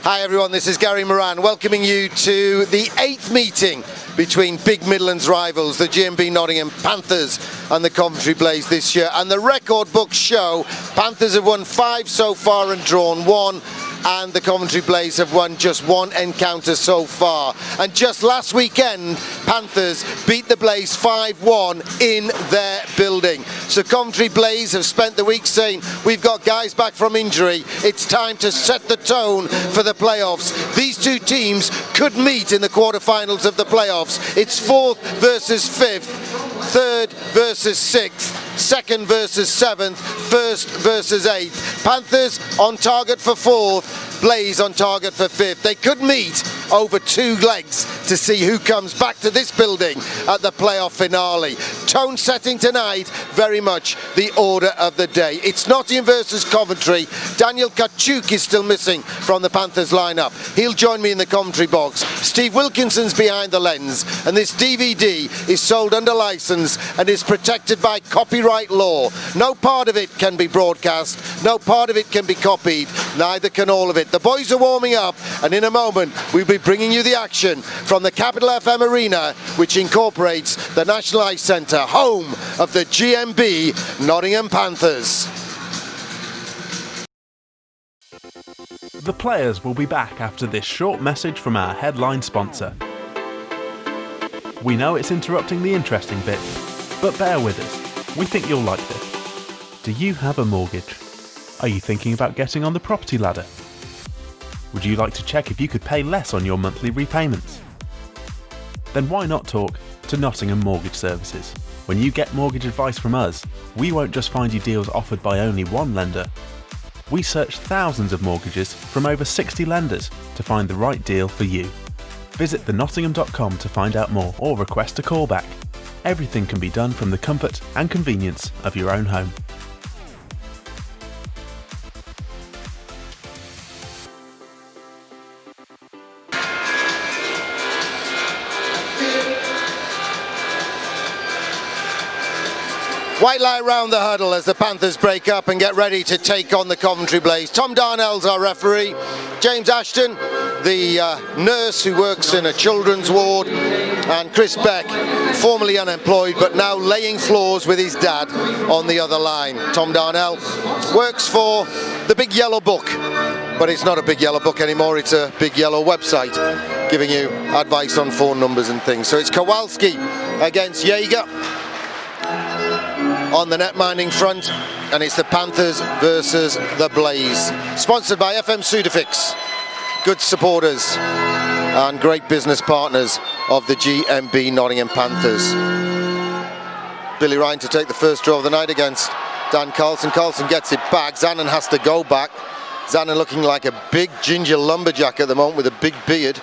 Hi everyone, this is Gary Moran welcoming you to the 8th meeting between big Midlands rivals, the GMB Nottingham Panthers and the Coventry Blaze this year. And the record books show Panthers have won 5 so far and drawn 1, and the Coventry Blaze have won just 1 encounter so far. And just last weekend, Panthers beat the Blaze 5-1 in their building. So Coventry Blaze have spent the week saying, we've got guys back from injury, it's time to set the tone for the playoffs. These two teams could meet in the quarterfinals of the playoffs. It's 4th versus 5th, 3rd versus 6th, 2nd versus 7th, 1st versus 8th. Panthers on target for 4th, Blaze on target for 5th. They could meet over 2 legs to see who comes back to this building at the playoff finale. Tone setting tonight, very much the order of the day. It's Nottingham versus Coventry. Daniel Kachuk is still missing from the Panthers lineup. He'll join me in the commentary box. Steve Wilkinson's behind the lens, and this DVD is sold under license and is protected by copyright law. No part of it can be broadcast, no part of it can be copied, neither can all of it. The boys are warming up, and in a moment we'll be bringing you the action from the Capital FM Arena, which incorporates the National Ice Centre, home of the GMB Nottingham Panthers. The players will be back after this short message from our headline sponsor. We know it's interrupting the interesting bit, but bear with us. We think you'll like this. Do you have a mortgage? Are you thinking about getting on the property ladder? Would you like to check if you could pay less on your monthly repayments? Then why not talk to Nottingham Mortgage Services? When you get mortgage advice from us, we won't just find you deals offered by only one lender. We search thousands of mortgages from over 60 lenders to find the right deal for you. Visit thenottingham.com to find out more or request a call back. Everything can be done from the comfort and convenience of your own home. White light round the huddle as the Panthers break up and get ready to take on the Coventry Blaze. Tom Darnell's our referee. James Ashton, the nurse who works in a children's ward. And Chris Beck, formerly unemployed but now laying floors with his dad on the other line. Tom Darnell works for the Big Yellow Book, but it's not a Big Yellow Book anymore, it's a Big Yellow website giving you advice on phone numbers and things. So it's Kowalski against Jaeger on the net-minding front, and it's the Panthers versus the Blaze. Sponsored by FM Sudafix, good supporters and great business partners of the GMB Nottingham Panthers. Billy Ryan to take the first draw of the night against Dan Carlson. Carlson gets it back. Zanon has to go back. Zanon looking like a big ginger lumberjack at the moment with a big beard.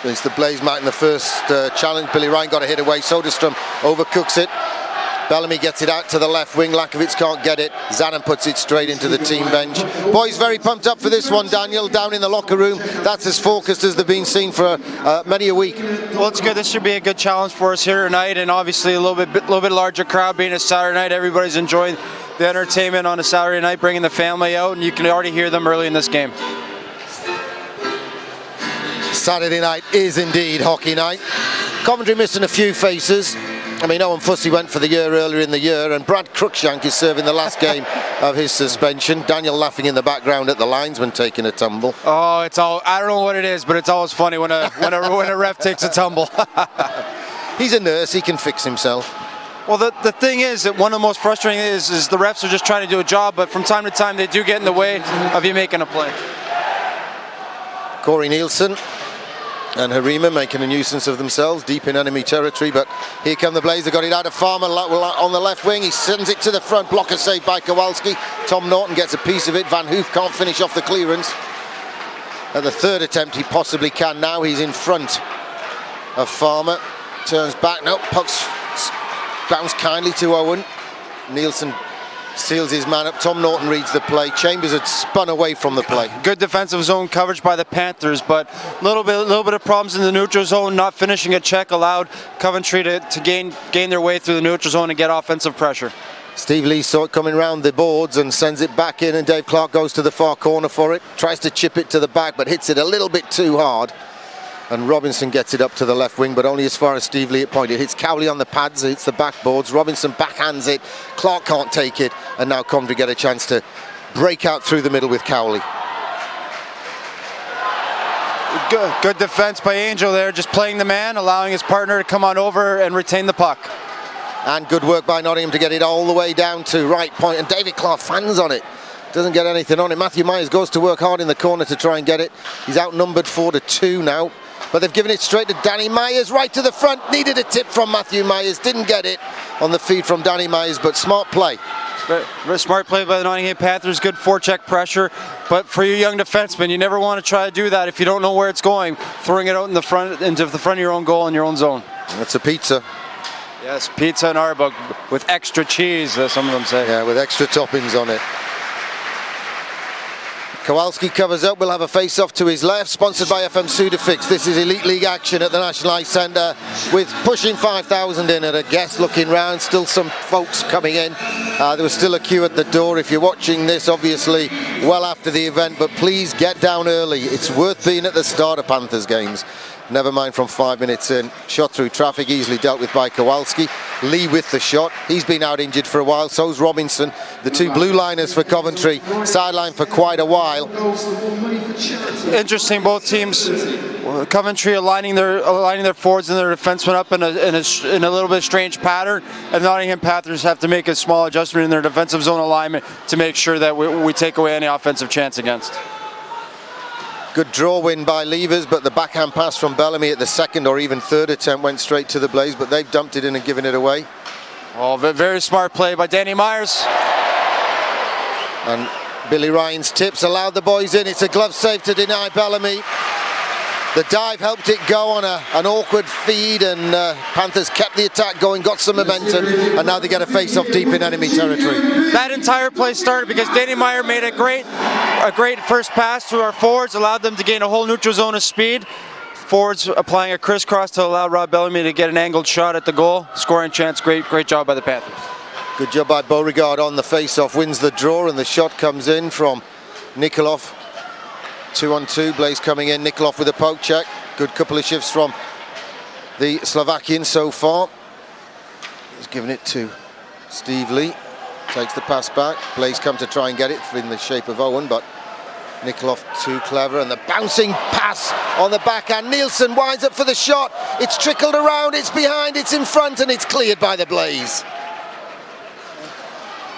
It's the Blaze mat in the first challenge. Billy Ryan got a hit away. Soderstrom overcooks it. Bellamy gets it out to the left wing. Lakovic can't get it. Zanon puts it straight into the team bench. Boys very pumped up for this one, Daniel. Down in the locker room, that's as focused as they've been seen for many a week. Well, it's good. This should be a good challenge for us here tonight, and obviously a little bit larger crowd being a Saturday night. Everybody's enjoying the entertainment on a Saturday night, bringing the family out, and you can already hear them early in this game. Saturday night is indeed hockey night. Coventry missing a few faces. I mean, Owen Fussy went for the year earlier in the year, and Brad Cruikshank is serving the last game of his suspension. Daniel laughing in the background at the linesman taking a tumble. Oh, it's all, I don't know what it is, but it's always funny when a ref takes a tumble. He's a nurse, he can fix himself. Well, the thing is that one of the most frustrating is the refs are just trying to do a job, but from time to time they do get in the way of you making a play. Corey Nielsen and Harima making a nuisance of themselves deep in enemy territory, but here come the Blaze. They got it out of Farmer on the left wing. He sends it to the front. Blocker saved by Kowalski. Tom Norton gets a piece of it. Van Hoof can't finish off the clearance. At the third attempt he possibly can. Now he's in front of Farmer. Turns back. No, puck's bounced kindly to Owen. Nielsen seals his man up. Tom Norton reads the play. Chambers had spun away from the play. Good defensive zone coverage by the Panthers, but a little bit of problems in the neutral zone. Not finishing a check allowed Coventry to gain their way through the neutral zone and get offensive pressure. Steve Lee saw it coming round the boards and sends it back in, and Dave Clark goes to the far corner for it. Tries to chip it to the back, but hits it a little bit too hard. And Robinson gets it up to the left wing, but only as far as Steve Lee at point. It hits Cowley on the pads, it hits the backboards. Robinson backhands it. Clark can't take it, and now Coventry get a chance to break out through the middle with Cowley. Good defense by Angel there, just playing the man, allowing his partner to come on over and retain the puck. And good work by Nottingham to get it all the way down to right point, and David Clark fans on it. Doesn't get anything on it. Matthew Myers goes to work hard in the corner to try and get it. He's outnumbered 4-2 now, but they've given it straight to Danny Myers, right to the front. Needed a tip from Matthew Myers, didn't get it on the feed from Danny Myers, but smart play. Very smart play by the Nottingham Panthers, good forecheck pressure, but for you young defensemen, you never want to try to do that if you don't know where it's going, throwing it out in the front, into the front of your own goal in your own zone. That's a pizza. Yes, pizza and Arbug with extra cheese, as some of them say. Yeah, with extra toppings on it. Kowalski covers up, will have a face-off to his left, sponsored by FM Sudafix. This is Elite League action at the National Ice Centre, with pushing 5,000 in at a guest looking round, still some folks coming in. There was still a queue at the door. If you're watching this, obviously, well after the event, but please get down early. It's worth being at the start of Panthers games. Never mind from 5 minutes in. Shot through traffic, easily dealt with by Kowalski. Lee with the shot. He's been out injured for a while, so's Robinson. The two blue liners for Coventry, sidelined for quite a while. Interesting, both teams. Coventry aligning their forwards and their defensemen up in a little bit strange pattern, and Nottingham Panthers have to make a small adjustment in their defensive zone alignment to make sure that we take away any offensive chance against. Good draw win by Levers, but the backhand pass from Bellamy at the second or even third attempt went straight to the Blaze, but they've dumped it in and given it away. Oh, very smart play by Danny Myers. And Billy Ryan's tips allowed the boys in. It's a glove save to deny Bellamy. The dive helped it go on an awkward feed, and Panthers kept the attack going, got some momentum, and now they get a face-off deep in enemy territory. That entire play started because Danny Meyer made a great first pass to our forwards, allowed them to gain a whole neutral zone of speed. Forwards applying a crisscross to allow Rob Bellamy to get an angled shot at the goal. Scoring chance, great job by the Panthers. Good job by Beauregard on the face-off, wins the draw, and the shot comes in from Nikolov. 2-on-2, Blaze coming in, Nikolov with a poke check. Good couple of shifts from the Slovakian so far. He's given it to Steve Lee. Takes the pass back. Blaze come to try and get it in the shape of Owen, but Nikolov too clever, and the bouncing pass on the backhand. Nielsen winds up for the shot. It's trickled around, it's behind, it's in front, and it's cleared by the Blaze.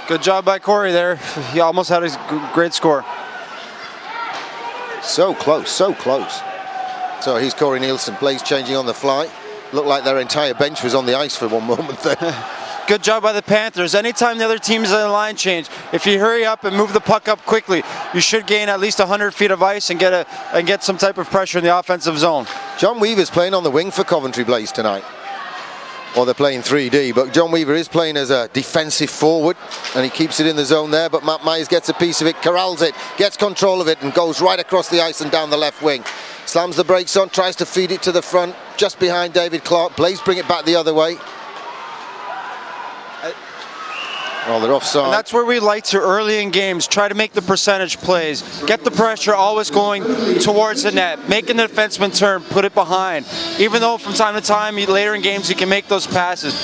Good job by Corey there. He almost had a great score. So close, so close. So here's Corey Nielsen. Blaze changing on the fly. Looked like their entire bench was on the ice for one moment there. Good job by the Panthers. Anytime the other team's in a line change, if you hurry up and move the puck up quickly, you should gain at least 100 feet of ice and get some type of pressure in the offensive zone. John Weaver's playing on the wing for Coventry Blaze tonight. Or they're playing 3D, but John Weaver is playing as a defensive forward, and he keeps it in the zone there, but Matt Myers gets a piece of it, corrals it, gets control of it, and goes right across the ice and down the left wing. Slams the brakes on, tries to feed it to the front, just behind David Clark. Blaze bring it back the other way. Oh, they're offside. And that's where we like to, early in games, try to make the percentage plays. Get the pressure always going towards the net. Making the defenseman turn, put it behind. Even though from time to time, later in games, you can make those passes.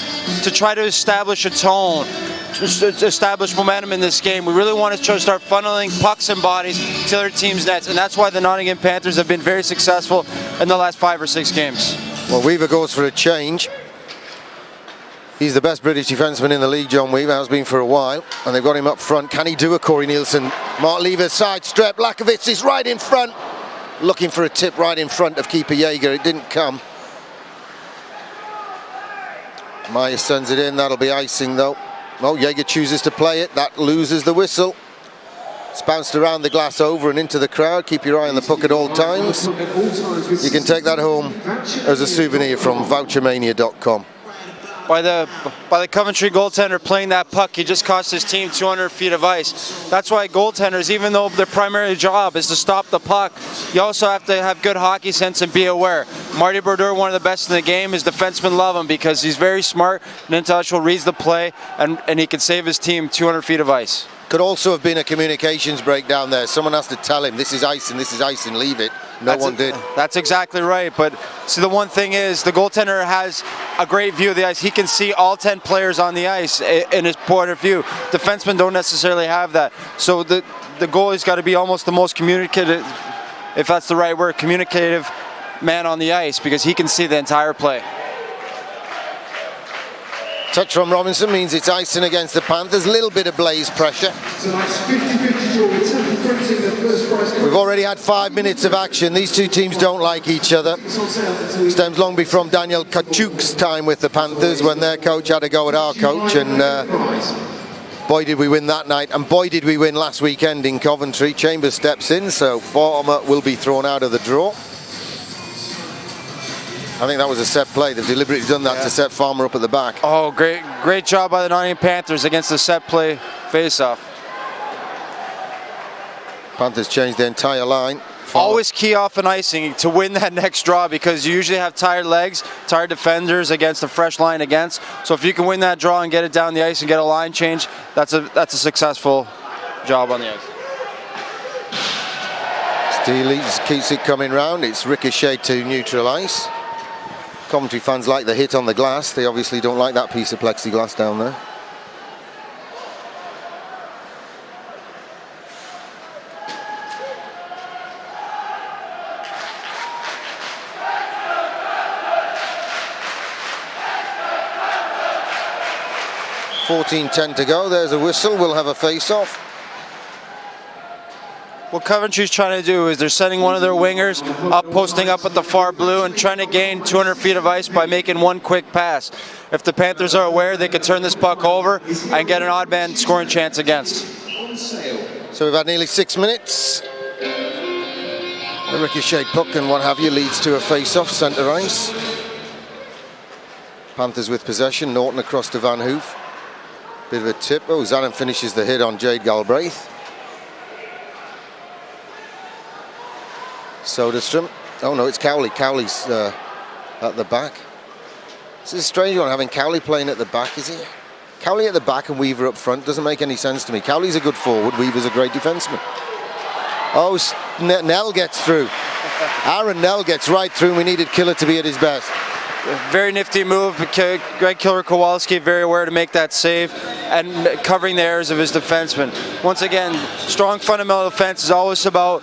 To try to establish a tone, to establish momentum in this game. We really want to try to start funneling pucks and bodies to their team's nets. And that's why the Nottingham Panthers have been very successful in the last 5 or 6 games. Well, Weaver goes for a change. He's the best British defenseman in the league, John Weaver, has been for a while, and they've got him up front. Can he do a Corey Nielsen? Mark Lever side step, Lakovic is right in front, looking for a tip right in front of keeper Jaeger. It didn't come. Myers sends it in, that'll be icing though. Oh, Jaeger chooses to play it, that loses the whistle. It's bounced around the glass over and into the crowd. Keep your eye on the puck at all times. You can take that home as a souvenir from vouchermania.com. by the Coventry goaltender playing that puck. He just cost his team 200 feet of ice. That's why goaltenders, even though their primary job is to stop the puck, you also have to have good hockey sense and be aware. Marty Brodeur, one of the best in the game. His defensemen love him because he's very smart and intellectual, reads the play, and he can save his team 200 feet of ice. Could also have been a communications breakdown there. Someone has to tell him, this is ice and leave it. No one did. That's exactly right. But see, the one thing is, the goaltender has a great view of the ice. He can see all 10 players on the ice in his point of view. Defensemen don't necessarily have that. So the goalie's got to be almost the most communicative, if that's the right word, communicative man on the ice, because he can see the entire play. Touch from Robinson means it's icing against the Panthers. Little bit of Blaze pressure. We've already had 5 minutes of action. These two teams don't like each other. Stems long from Daniel Kachuk's time with the Panthers when their coach had a go at our coach, and boy did we win that night, and boy did we win last weekend in Coventry. Chambers steps in, so Farmer will be thrown out of the draw. I think that was a set play. They've deliberately done that to set Farmer up at the back. Oh, great job by the Nottingham Panthers against the set play face-off. Panthers changed their entire line. Always key off an icing to win that next draw, because you usually have tired legs, tired defenders against a fresh line against. So if you can win that draw and get it down the ice and get a line change, that's a successful job on the ice. Steely keeps it coming round. It's ricocheted to neutral ice. Coventry fans like the hit on the glass. They obviously don't like that piece of plexiglass down there. .14:10 to go. There's a whistle. We'll have a face-off. What Coventry's trying to do is they're sending one of their wingers up, posting up at the far blue, and trying to gain 200 feet of ice by making one quick pass. If the Panthers are aware, they could turn this puck over and get an odd man scoring chance against. So we've had nearly 6 minutes. The ricochet puck and what have you leads to a face-off, centre ice. Panthers with possession. Norton across to Van Hoof. Bit of a tip. Oh, Zanen finishes the hit on Jade Galbraith. Soderstrom. Oh no, it's Cowley. Cowley's at the back. This is a strange one, having Cowley playing at the back, is he? Cowley at the back and Weaver up front doesn't make any sense to me. Cowley's a good forward, Weaver's a great defenseman. Oh, Nell gets through. Aaron Nell gets right through, and we needed Killer to be at his best. Very nifty move. Greg Killer-Kowalski very aware to make that save and covering the errors of his defenseman. Once again, strong fundamental defense is always about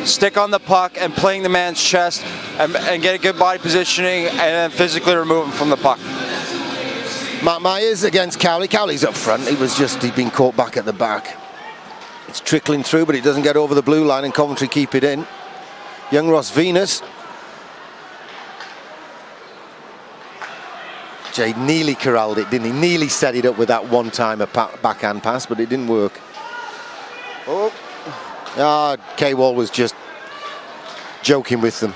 stick on the puck and playing the man's chest and get a good body positioning and then physically remove him from the puck. Matt Myers against Cowley. Cowley's up front. He'd been caught back at the back. It's trickling through, but it doesn't get over the blue line, and Coventry keep it in. Young Ross Venus. Jade nearly corralled it, didn't he? Nearly set it up with that one-timer backhand pass, but it didn't work. Oh. K-Wall was just joking with them.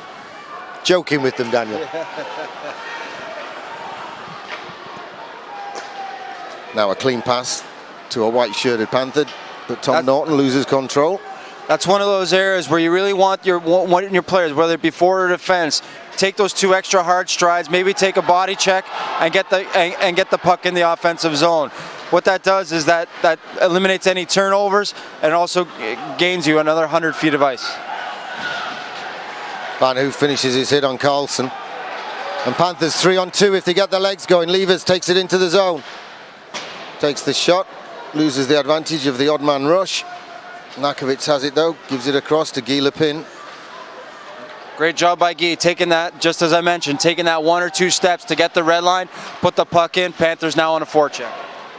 Joking with them, Daniel. Now a clean pass to a white-shirted Panther, but Tom Norton loses control. That's one of those areas where you really want your players, whether it be forward or defense, take those 2 extra hard strides, maybe take a body check and get the puck in the offensive zone. What that does is that eliminates any turnovers and also gains you another 100 feet of ice. Van Hoof finishes his hit on Carlson. And Panthers 3-on-2 if they get their legs going. Levers takes it into the zone. Takes the shot, loses the advantage of the odd man rush. Nakovic has it though, gives it across to Guy Lepin. Great job by Guy, taking that, just as I mentioned, taking that 1 or 2 steps to get the red line, put the puck in. Panthers now on a forecheck.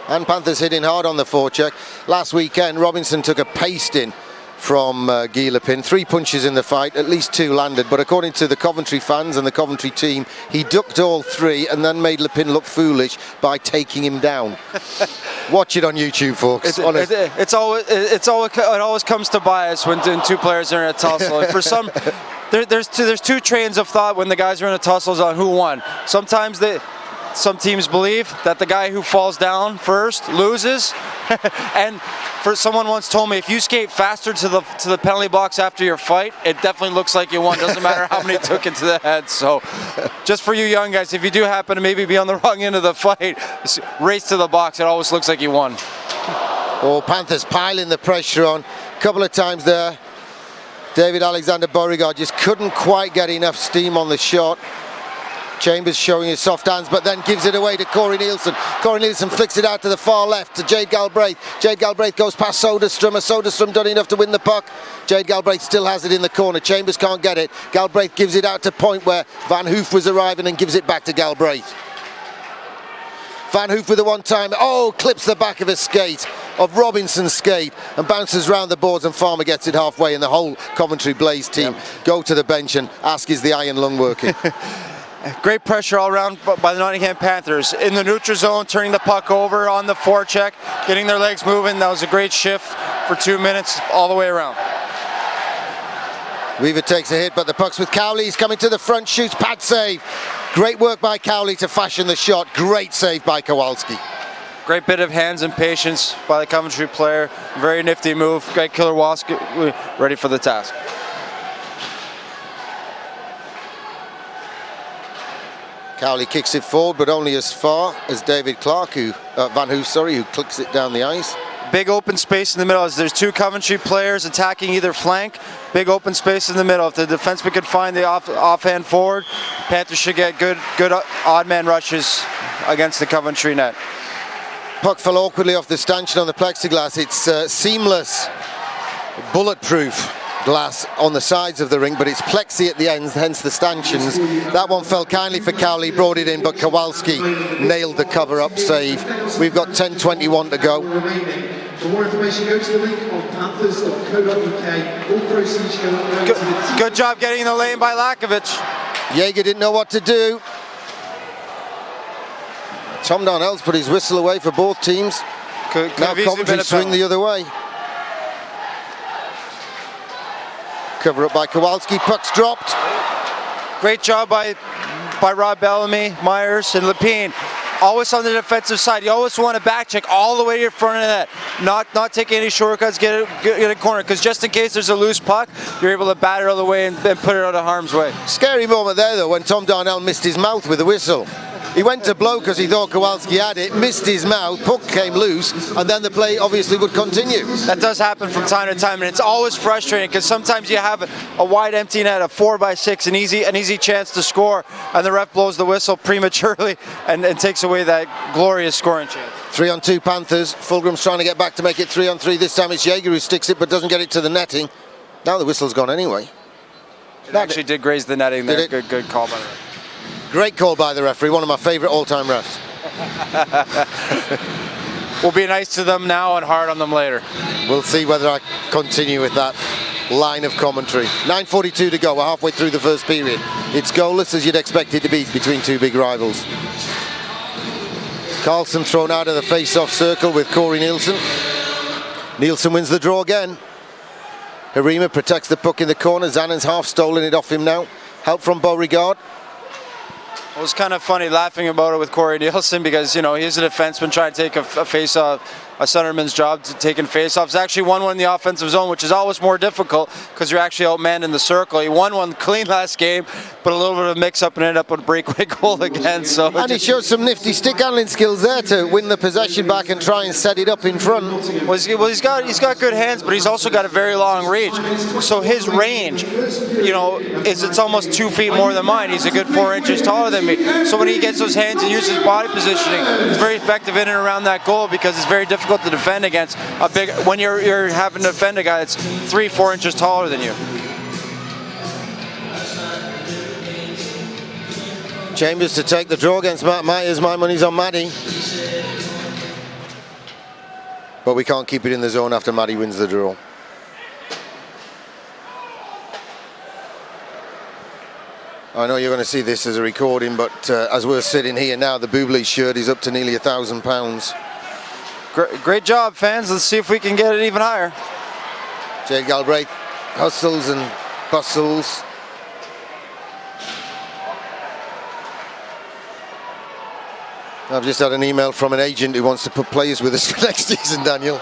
And Panthers hitting hard on the forecheck. Last weekend, Robinson took a pasting from Guy Lepin. 3 punches in the fight, at least 2 landed, but according to the Coventry fans and the Coventry team, he ducked all 3 and then made Lepin look foolish by taking him down. Watch it on YouTube, folks. It always comes to bias when 2 players are in a tussle. And for some, there's 2 trains of thought when the guys are in a tussle on who won. Sometimes some teams believe that the guy who falls down first loses. And someone once told me, if you skate faster to the penalty box after your fight, it definitely looks like you won. Doesn't matter how many took into the head. So just for you young guys, if you do happen to maybe be on the wrong end of the fight, race to the box. It always looks like you won. Oh, Panthers piling the pressure on. A couple of times there, David Alexander Beauregard just couldn't quite get enough steam on the shot. Chambers showing his soft hands, but then gives it away to Corey Nielsen. Corey Nielsen flicks it out to the far left to Jade Galbraith. Jade Galbraith goes past Soderstrom. Soderstrom done enough to win the puck. Jade Galbraith still has it in the corner. Chambers can't get it. Galbraith gives it out to point where Van Hoof was arriving and gives it back to Galbraith. Van Hoof with a one-time. Oh, clips the back of a skate, of Robinson's skate, and bounces round the boards, and Farmer gets it halfway, and the whole Coventry Blaze team go to the bench and ask, is the iron lung working? Great pressure all around by the Nottingham Panthers. In the neutral zone, turning the puck over on the forecheck, getting their legs moving. That was a great shift for 2 minutes all the way around. Weaver takes a hit, but the puck's with Cowley. He's coming to the front, shoots, pad save. Great work by Cowley to fashion the shot. Great save by Kowalski. Great bit of hands and patience by the Coventry player. Very nifty move. Great killer Kowalski, ready for the task. Cowley kicks it forward, but only as far as David Clark, Van Hoof, who clicks it down the ice. Big open space in the middle as there's two Coventry players attacking either flank. Big open space in the middle. If the defenseman could find the offhand forward, Panthers should get good odd man rushes against the Coventry net. Puck fell awkwardly off the stanchion on the plexiglass. It's seamless, bulletproof glass on the sides of the ring, but it's plexi at the ends, hence the stanchions. That one fell kindly for Cowley, brought it in, but Kowalski nailed the cover-up save. We've got 10:21 to go. For more information, go to the link on panthers.co.uk. All proceeds go up to the team. Good job getting in the lane by Lakovic. Jaeger didn't know what to do. Tom Darnell's put his whistle away for both teams. Now Coventry swing the other way. Cover up by Kowalski, puck's dropped. Great job by Rob Bellamy, Myers, and Lepine. Always on the defensive side. You always want to back check all the way to your front of the net. Not take any shortcuts, get a corner, because just in case there's a loose puck, you're able to bat it all the way and put it out of harm's way. Scary moment there, though, when Tom Darnell missed his mouth with the whistle. He went to blow because he thought Kowalski had it, missed his mouth, puck came loose, and then the play obviously would continue. That does happen from time to time, and it's always frustrating because sometimes you have a wide empty net, a 4x6, an easy chance to score, and the ref blows the whistle prematurely and takes away that glorious scoring chance. 3-on-2 Panthers. Fulgram's trying to get back to make it 3-on-3. This time it's Jaeger who sticks it but doesn't get it to the netting. Now the whistle's gone anyway. It actually did graze the netting there. Good call by the ref. Great call by the referee, one of my favourite all-time refs. We'll be nice to them now and hard on them later. We'll see whether I continue with that line of commentary. 9:42 to go, we're halfway through the first period. It's goalless as you'd expect it to be between two big rivals. Carlson thrown out of the face-off circle with Corey Nielsen. Nielsen wins the draw again. Harima protects the puck in the corner. Zannon's half stolen it off him now. Help from Beauregard. It was kind of funny laughing about it with Corey Nielsen because, you know, he's a defenseman trying to take a face-off, a centerman's job to taking face-offs. Actually won one in the offensive zone, which is always more difficult because you're actually outmanned in the circle. He won one clean last game, but a little bit of a mix-up and ended up with a breakaway goal again. So and he showed some nifty stick handling skills there to win the possession back and try and set it up in front. Well, he's got good hands, but he's also got a very long reach. So his range, you know, it's almost 2 feet more than mine. He's a good 4 inches taller than me. So when he gets those hands and uses body positioning, he's very effective in and around that goal because it's very difficult to defend against a big. When you're having to defend a guy that's 3-4 inches taller than you. Chambers to take the draw against Matt Myers. My money's on Matty. But we can't keep it in the zone after Matty wins the draw. I know you're going to see this as a recording, but as we're sitting here now, the Bublé shirt is up to nearly £1,000. Great job, fans. Let's see if we can get it even higher. Jade Galbraith hustles and bustles. I've just had an email from an agent who wants to put players with us for next season, Daniel.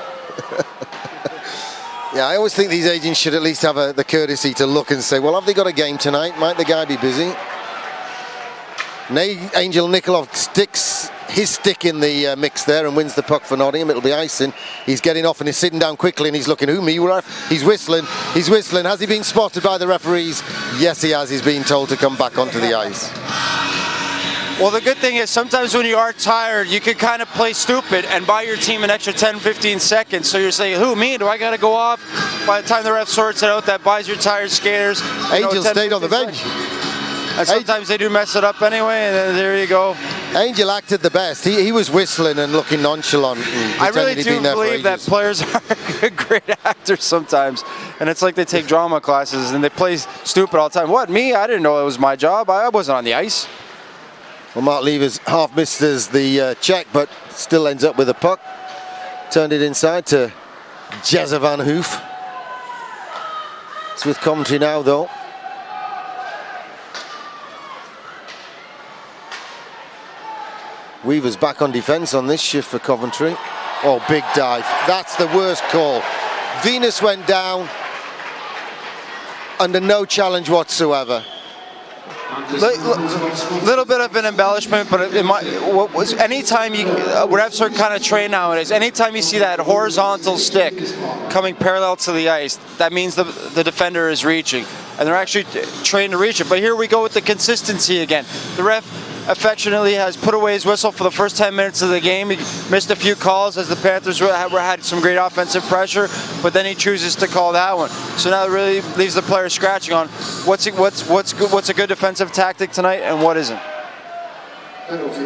Yeah, I always think these agents should at least have the courtesy to look and say, well, have they got a game tonight? Might the guy be busy? Angel Nikolov sticks his stick in the mix there and wins the puck for Nottingham. It'll be icing. He's getting off and he's sitting down quickly and he's looking, who, me, ref? He's whistling. He's whistling. Has he been spotted by the referees? Yes, he has. He's been told to come back onto the ice. Well, the good thing is sometimes when you are tired, you can kind of play stupid and buy your team an extra 10, 15 seconds. So you're saying, who, me? Do I got to go off? By the time the ref sorts it out, that buys your tired skaters. Angel stayed on the bench. And sometimes they do mess it up anyway, and then there you go. Angel acted the best. He was whistling and looking nonchalant. And I really do believe that players are great actors sometimes. And it's like they take drama classes and they play stupid all the time. What, me? I didn't know it was my job. I wasn't on the ice. Well, Mark Levers half misses the check, but still ends up with a puck. Turned it inside to Jezza Van Hoof. It's with Coventry now, though. Weaver's back on defence on this shift for Coventry. Oh, big dive. That's the worst call. Venus went down under no challenge whatsoever. Little bit of an embellishment, but anytime refs are kind of trained nowadays, anytime you see that horizontal stick coming parallel to the ice, that means the defender is reaching, and they're actually trained to reach it. But here we go with the consistency again. The ref affectionately has put away his whistle for the first 10 minutes of the game. He missed a few calls as the Panthers had some great offensive pressure, but then he chooses to call that one. So now it really leaves the player scratching on what's a good defensive tactic tonight and what isn't.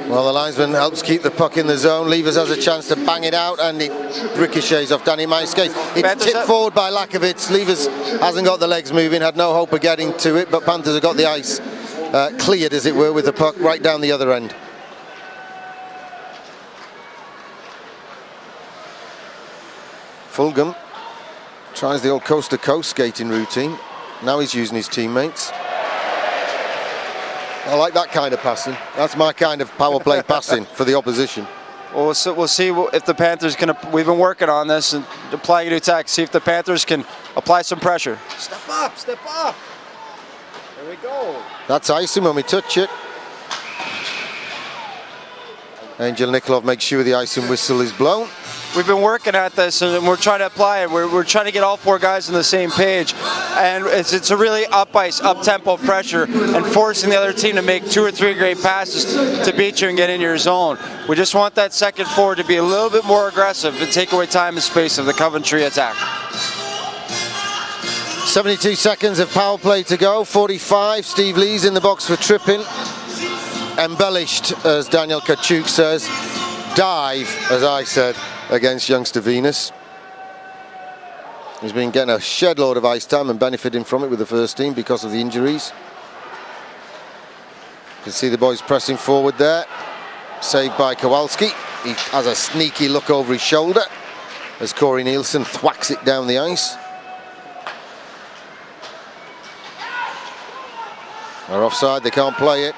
Well, the linesman helps keep the puck in the zone. Levers has a chance to bang it out, and it ricochets off Danny Meyer's skate. It's tipped forward by Lakovitz. Levers hasn't got the legs moving, had no hope of getting to it, but Panthers have got the ice cleared, as it were, with the puck right down the other end. Fulgham tries the old coast-to-coast skating routine. Now he's using his teammates. I like that kind of passing. That's my kind of power play passing for the opposition. Well, we'll see if the Panthers can. We've been working on this and applying a new attack. See if the Panthers can apply some pressure. Step up, step up. There we go. That's icing when we touch it. Angel Nikolov makes sure the icing whistle is blown. We've been working at this and we're trying to apply it. We're trying to get all four guys on the same page. And it's a really up-ice, up-tempo pressure and forcing the other team to make 2 or 3 great passes to beat you and get in your zone. We just want that second forward to be a little bit more aggressive and take away time and space of the Coventry attack. 72 seconds of power play to go. 45. Steve Lee's in the box for tripping. Embellished, as Daniel Kachuk says. Dive, as I said, against youngster Venus. He's been getting a shed load of ice time and benefiting from it with the first team because of the injuries. You can see the boys pressing forward there. Saved by Kowalski. He has a sneaky look over his shoulder as Corey Nielsen thwacks it down the ice. They're offside, they can't play it.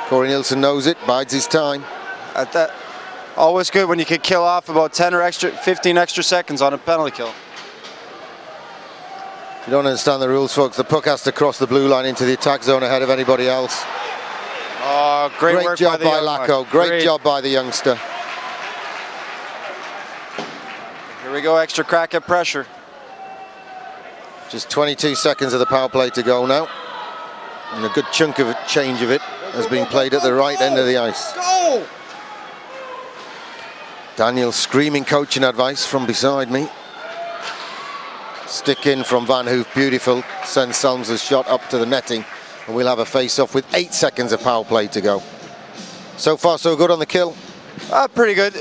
Corey Nielsen knows it, bides his time. At that, always good when you can kill off about 10 or 15 extra seconds on a penalty kill. You don't understand the rules, folks. The puck has to cross the blue line into the attack zone ahead of anybody else. Oh, great work job by Lacko. Lacko. Great job by the youngster. Here we go, extra crack at pressure. Just 22 seconds of the power play to go now. And a good chunk of change of it has been played at the right end of the ice. Go! Daniel screaming coaching advice from beside me. Stick in from Van Hoof, beautiful. Sends Salms' shot up to the netting. And we'll have a face-off with 8 seconds of power play to go. So far, so good on the kill. Pretty good.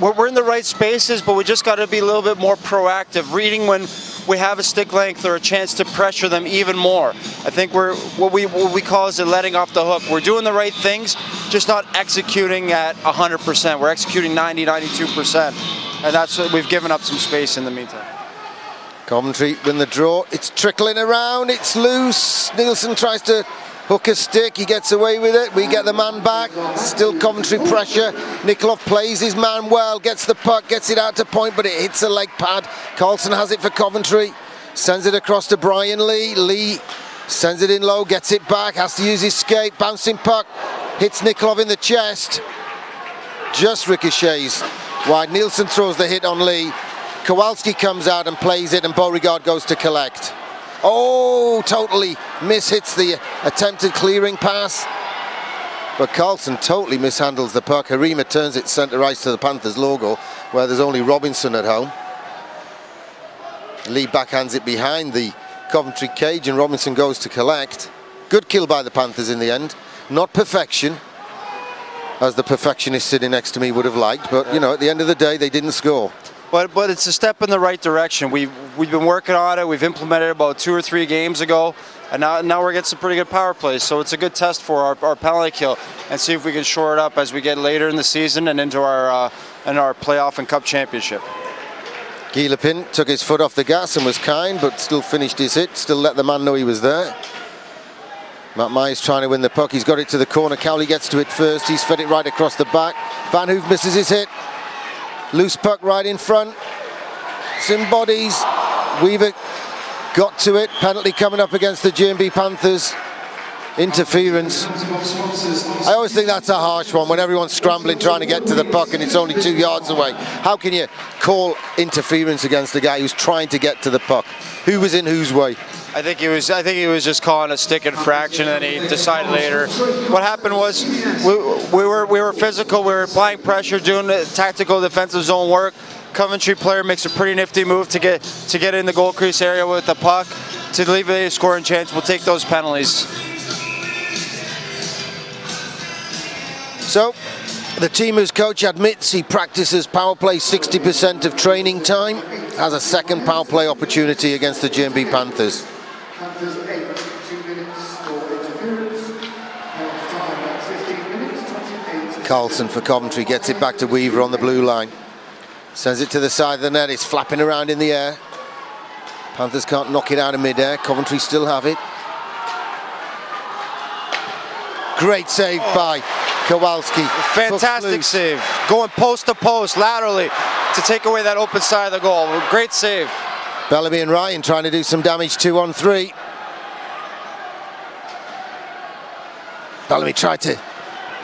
We're in the right spaces, but we just got to be a little bit more proactive, reading when we have a stick length or a chance to pressure them even more. I think what we call is letting off the hook. We're doing the right things, just not executing at 100%. We're executing 90, 92%, and that's what we've given up some space in the meantime. Coventry win the draw. It's trickling around. It's loose. Nielsen tries to Hooker stick, he gets away with it. We get the man back. Still Coventry pressure. Nikolov plays his man well, gets the puck, gets it out to point, but it hits a leg pad. Carlson has it for Coventry. Sends it across to Brian Lee. Lee sends it in low, gets it back, has to use his skate. Bouncing puck, hits Nikolov in the chest. Just ricochets wide. Nielsen throws the hit on Lee. Kowalski comes out and plays it, and Beauregard goes to collect. Oh, totally mishits the attempted clearing pass. But Carlson totally mishandles the puck. Harima turns it centre ice to the Panthers logo, where there's only Robinson at home. Lee backhands it behind the Coventry cage, and Robinson goes to collect. Good kill by the Panthers in the end. Not perfection, as the perfectionist sitting next to me would have liked, but you know, at the end of the day, they didn't score. But it's a step in the right direction. We've been working on it. We've implemented it about 2 or 3 games ago, and now we're getting some pretty good power plays. So it's a good test for our penalty kill, and see if we can shore it up as we get later in the season and into our playoff and cup championship. Guy Lepin took his foot off the gas and was kind, but still finished his hit. Still let the man know he was there. Matt Myers trying to win the puck. He's got it to the corner. Cowley gets to it first. He's fed it right across the back. Van Hoof misses his hit. Loose puck right in front. Some bodies. Weaver got to it. Penalty coming up against the G&B Panthers. Interference. I always think that's a harsh one when everyone's scrambling trying to get to the puck and it's only 2 yards away. How can you call interference against a guy who's trying to get to the puck? Who was in whose way? I think he was just calling a stick infraction, and he decided later. What happened was we were physical, we were applying pressure, doing the tactical defensive zone work. Coventry player makes a pretty nifty move to get in the goal crease area with the puck to leave a scoring chance. We'll take those penalties. So, the team whose coach admits he practices power play 60% of training time has a second power play opportunity against the G&B Panthers. Panthers 8, 2 minutes for interference. Time 15 minutes, 28. Carlson for Coventry gets it back to Weaver on the blue line. Sends it to the side of the net. It's flapping around in the air. Panthers can't knock it out of midair. Coventry still have it. Great save by Kowalski. Fantastic save. Going post to post, laterally, to take away that open side of the goal. Great save. Bellamy and Ryan trying to do some damage 2-on-3. Bellamy tried to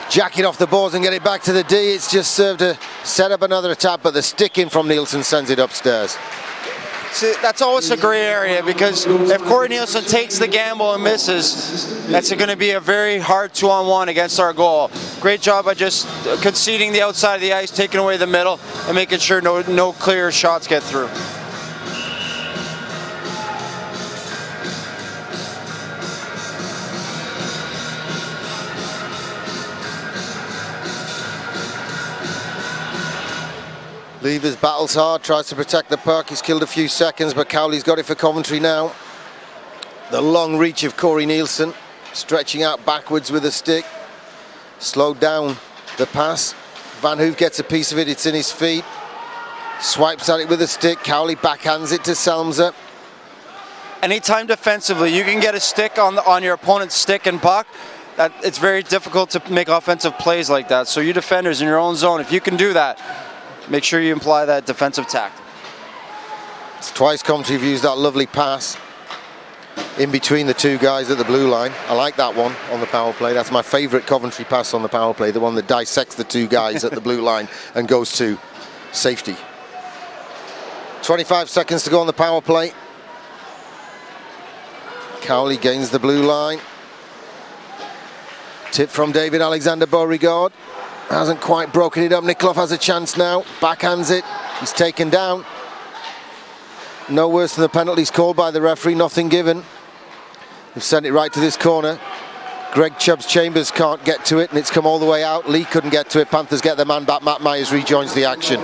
jack it off the boards and get it back to the D. It's just served to set up another attack, but the stick in from Nielsen sends it upstairs. See, that's always a gray area, because if Corey Nielsen takes the gamble and misses, that's going to be a very hard 2-on-1 against our goal. Great job by just conceding the outside of the ice, taking away the middle, and making sure no clear shots get through. Levers battles hard, tries to protect the puck. He's killed a few seconds, but Cowley's got it for Coventry now. The long reach of Corey Nielsen, stretching out backwards with a stick. Slowed down the pass. Van Hoof gets a piece of it, it's in his feet. Swipes at it with a stick. Cowley backhands it to Selmser. Anytime defensively you can get a stick on your opponent's stick and puck, it's very difficult to make offensive plays like that. So you defenders in your own zone, if you can do that, make sure you imply that defensive tactic. It's twice Coventry have used that lovely pass in between the two guys at the blue line. I like that one on the power play. That's my favourite Coventry pass on the power play, the one that dissects the two guys at the blue line and goes to safety. 25 seconds to go on the power play. Cowley gains the blue line. Tip from David Alexander Beauregard. Hasn't quite broken it up. Nikolov has a chance now. Backhands it. He's taken down. No worse than the penalties called by the referee. Nothing given. They've sent it right to this corner. Greg Chubbs-Chambers can't get to it, and it's come all the way out. Lee couldn't get to it. Panthers get their man back. Matt Myers rejoins the action.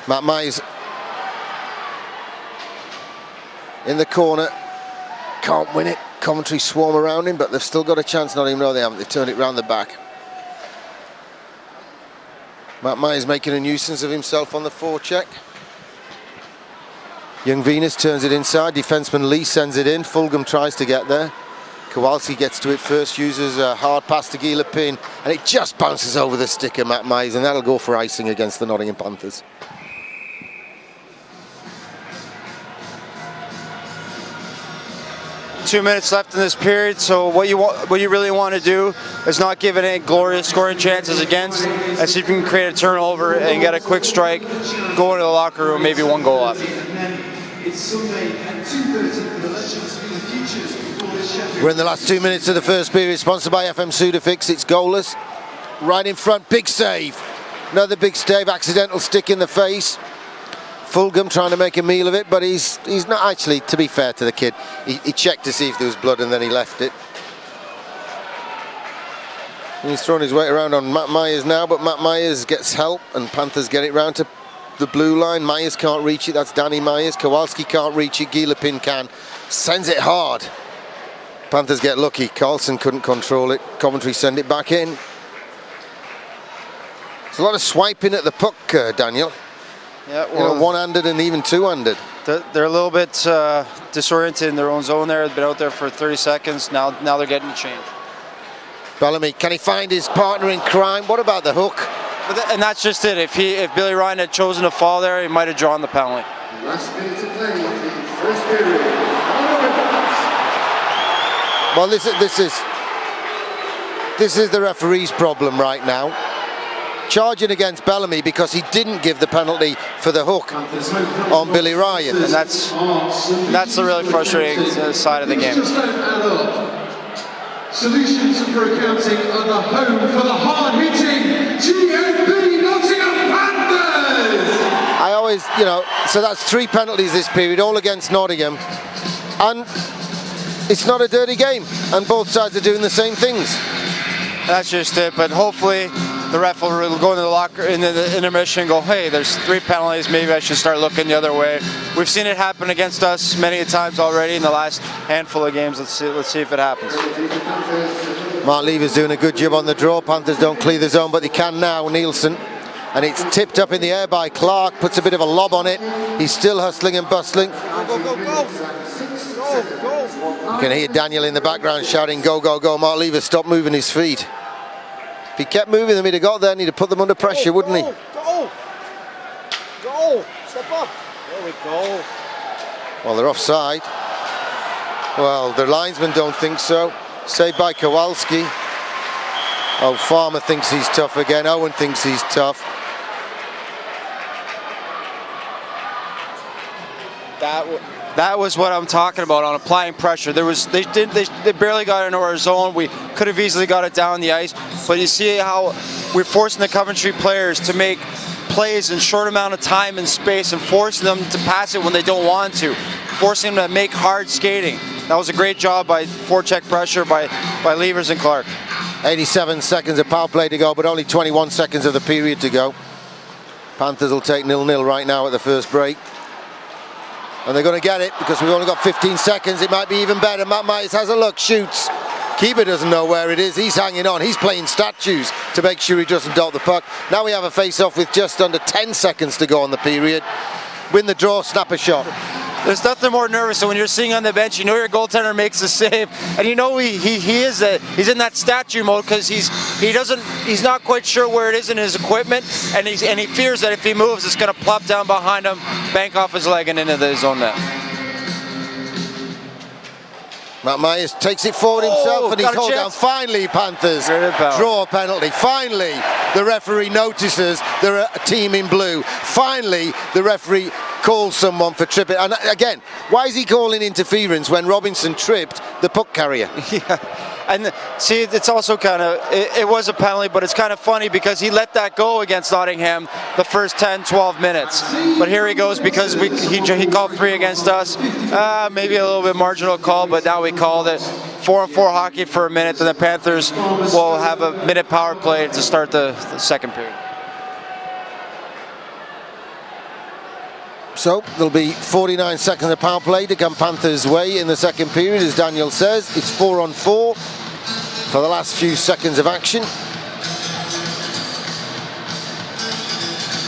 Matt Myers in the corner. Can't win it. Coventry swarm around him, but they've still got a chance. Not even though they haven't. They turned it round the back. Matt Myers making a nuisance of himself on the forecheck. Young Venus turns it inside, defenseman Lee sends it in, Fulgham tries to get there. Kowalski gets to it first, uses a hard pass to Gila Pin, and it just bounces over the stick of Matt Myers, and that'll go for icing against the Nottingham Panthers. Two minutes left in this period, so what you really want to do is not give it any glorious scoring chances against, and see if you can create a turnover and get a quick strike, go into the locker room, maybe one goal up. We're in the last 2 minutes of the first period, sponsored by FM Sudafix. It's goalless. Right in front, big save. Another big save, accidental stick in the face. Fulgham trying to make a meal of it, but he's not actually, to be fair to the kid, he checked to see if there was blood and then he left it. And he's throwing his weight around on Matt Myers now, but Matt Myers gets help and Panthers get it round to the blue line. Myers can't reach it, that's Danny Myers. Kowalski can't reach it, Gila Pin can. Sends it hard. Panthers get lucky, Carlson couldn't control it. Coventry send it back in. There's a lot of swiping at the puck, Daniel. Yeah, well, one-handed and even two-handed. They're a little bit disoriented in their own zone there. They've been out there for 30 seconds. Now they're getting a change. Bellamy, can he find his partner in crime? What about the hook? And that's just it. If Billy Ryan had chosen to fall there, he might have drawn the penalty. Last minute to play in the first period. Well, this is the referee's problem right now. Charging against Bellamy because he didn't give the penalty for the hook on Billy Ryan. And that's the really frustrating side of the game. Solutions for accounting are the home for the hard-hitting GOP Nottingham Panthers! I always, so that's 3 penalties this period, all against Nottingham. And it's not a dirty game, and both sides are doing the same things. That's just it, but hopefully the ref will go into the locker in the intermission and go, hey, there's 3 penalties, maybe I should start looking the other way. We've seen it happen against us many times already in the last handful of games. Let's see if it happens. Mark Lever's doing a good job on the draw. Panthers don't clear the zone, but they can now, Nielsen. And it's tipped up in the air by Clark, puts a bit of a lob on it. He's still hustling and bustling. You can hear Daniel in the background shouting, go, go, go. Mark Lever, stop moving his feet. If he kept moving them, he'd have got there and he'd have put them under pressure, wouldn't he? Go! Step up! There we go. Well, they're offside. Well, the linesmen don't think so. Saved by Kowalski. Oh, Farmer thinks he's tough again. Owen thinks he's tough. That was what I'm talking about on applying pressure. They barely got into our zone. We could have easily got it down the ice, but you see how we're forcing the Coventry players to make plays in short amount of time and space, and forcing them to pass it when they don't want to, forcing them to make hard skating. That was a great job by forecheck pressure by Levers and Clark. 87 seconds of power play to go, but only 21 seconds of the period to go. Panthers will take 0-0 right now at the first break. And they're going to get it because we've only got 15 seconds. It might be even better. Matt Myers has a look, shoots. Keeper doesn't know where it is. He's hanging on. He's playing statues to make sure he doesn't dot the puck. Now we have a face-off with just under 10 seconds to go on the period. Win the draw, snap a shot. There's nothing more nervous than when you're sitting on the bench, you know your goaltender makes a save, and you know he's in that statue mode because he's not quite sure where it is in his equipment, and he fears that if he moves, it's going to plop down behind him, bank off his leg, and into the zone net. Matt Myers takes it forward himself and he's hauled down. Finally, Panthers draw a penalty. Finally, the referee notices they're a team in blue. Finally, the referee calls someone for tripping. And again, why is he calling interference when Robinson tripped the puck carrier? Yeah. And see, it's also kind of, it was a penalty, but it's kind of funny because he let that go against Nottingham the first 10, 12 minutes. But here he goes because he called 3 against us. Maybe a little bit marginal call, but now we called it 4-on-4 hockey for a minute, and the Panthers will have a minute power play to start the second period. So there'll be 49 seconds of power play to come Panthers' way in the second period, as Daniel says. It's 4-on-4 for the last few seconds of action.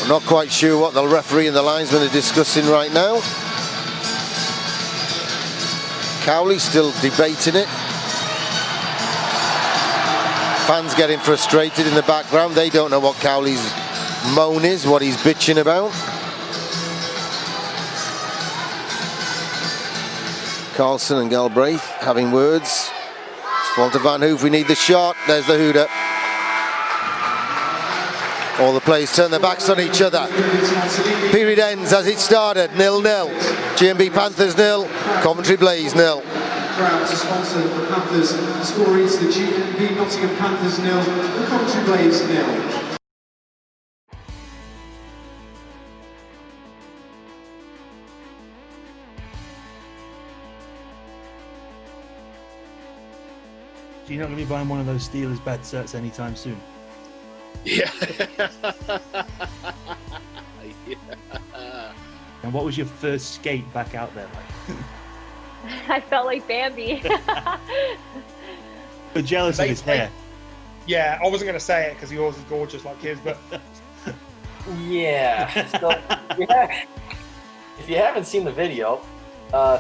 I'm not quite sure what the referee and the linesman are discussing right now. Cowley still debating it. Fans getting frustrated in the background. They don't know what Cowley's moan is, what he's bitching about. Carlson and Galbraith having words. It's Walter Van Hoof, we need the shot. There's the hooter. All the players turn their backs on each other. Period ends as it started, 0-0. GMB Panthers 0, Coventry Blaze 0. Proud to sponsor the Panthers. The score is the GMB Nottingham Panthers 0, the Coventry Blaze 0. So you're not going to be buying one of those Steelers bed sets anytime soon? Yeah. And what was your first skate back out there like? I felt like Bambi. We're jealous of his hair. Yeah, I wasn't going to say it because yours is gorgeous like his, but Yeah. So, if you haven't seen the video,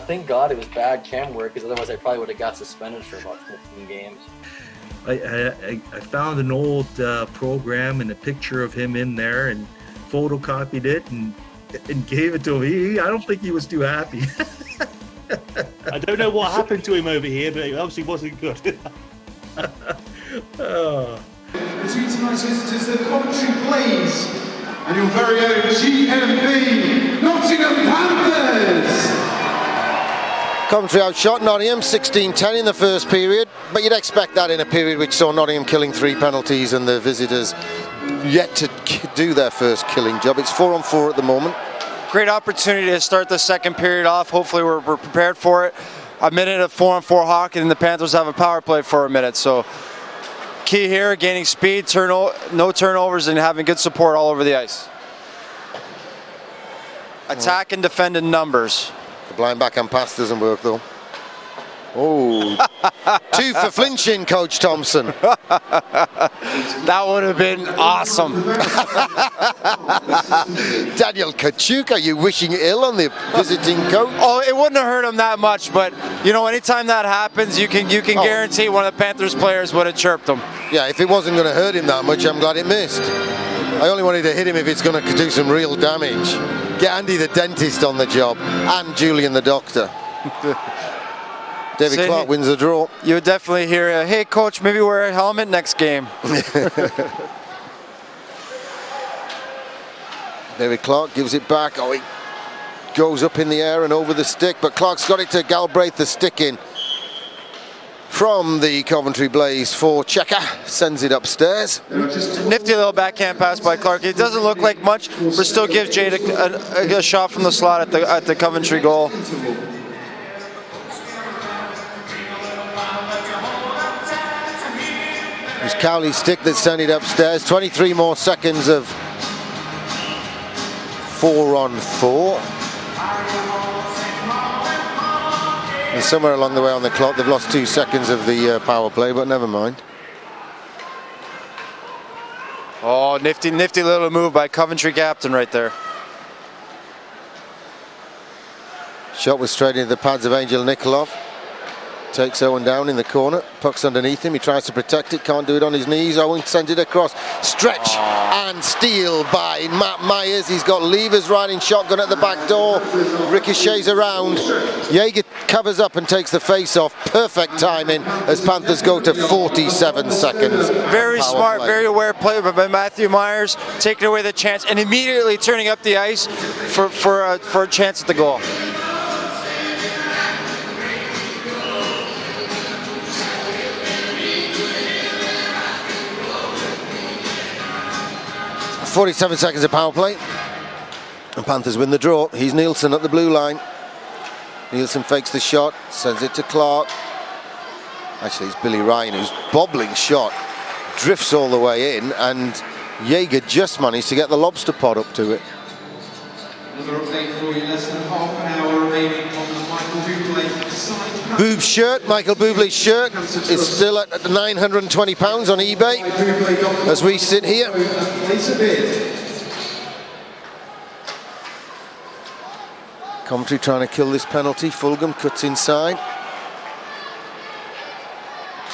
thank God it was bad cam work, because otherwise I probably would have got suspended for about 15 games. I found an old program and a picture of him in there and photocopied it and gave it to him. I don't think he was too happy. I don't know what happened to him over here, but it obviously wasn't good. Between tonight's visitors, the Coventry Blaze, and your very own GMB Nottingham Panthers. Coventry outshot Nottingham 16-10 in the first period, but you'd expect that in a period which saw Nottingham killing 3 penalties and the visitors yet to do their first killing job. It's 4-on-4 at the moment. Great opportunity to start the second period off. Hopefully we're prepared for it. A minute of 4-on-4 hockey, and the Panthers have a power play for a minute. So key here, gaining speed, no turnovers, and having good support all over the ice. Attack and defend in numbers. The blind backhand pass doesn't work though. Oh, 2 for flinching, Coach Thompson. That would have been awesome. Daniel Kachuk, are you wishing ill on the visiting coach? Oh, it wouldn't have hurt him that much, but you know, anytime that happens, you can guarantee one of the Panthers players would have chirped him. Yeah, if it wasn't going to hurt him that much, I'm glad it missed. I only wanted to hit him if it's going to do some real damage. Get Andy the dentist on the job and Julian the doctor. David Clark wins the draw. You would definitely hear, hey coach, maybe wear a helmet next game. David Clark gives it back. Oh, he goes up in the air and over the stick, but Clark's got it to Galbraith, the stick in from the Coventry Blaze for Checker. Sends it upstairs. Nifty little backhand pass by Clark. It doesn't look like much, but still gives Jade a shot from the slot at the Coventry goal. It was Cowley's stick that sent it upstairs. 23 more seconds of 4-on-4. And somewhere along the way on the clock, they've lost 2 seconds of the power play, but never mind. Oh, nifty little move by Coventry captain right there. Shot was straight into the pads of Angel Nikolov. Takes Owen down in the corner. Puck's underneath him. He tries to protect it. Can't do it on his knees. Owen sends it across. Stretch and steal by Matt Myers. He's got levers riding shotgun at the back door. Ricochets around. Jaeger covers up and takes the face off. Perfect timing as Panthers go to 47 seconds. Very smart, very aware play by Matthew Myers, taking away the chance and immediately turning up the ice for a chance at the goal. 47 seconds of power play. And Panthers win the draw. He's Nielsen at the blue line. Nielsen fakes the shot, sends it to Clark. Actually, it's Billy Ryan who's bobbling shot. Drifts all the way in, and Jaeger just managed to get the lobster pot up to it. Another update for you, less than half an hour remaining on the Michael Bublé signed Boob's shirt, Michael Bublé's shirt, is still at £920 on eBay as we sit here. Coventry trying to kill this penalty. Fulgham cuts inside.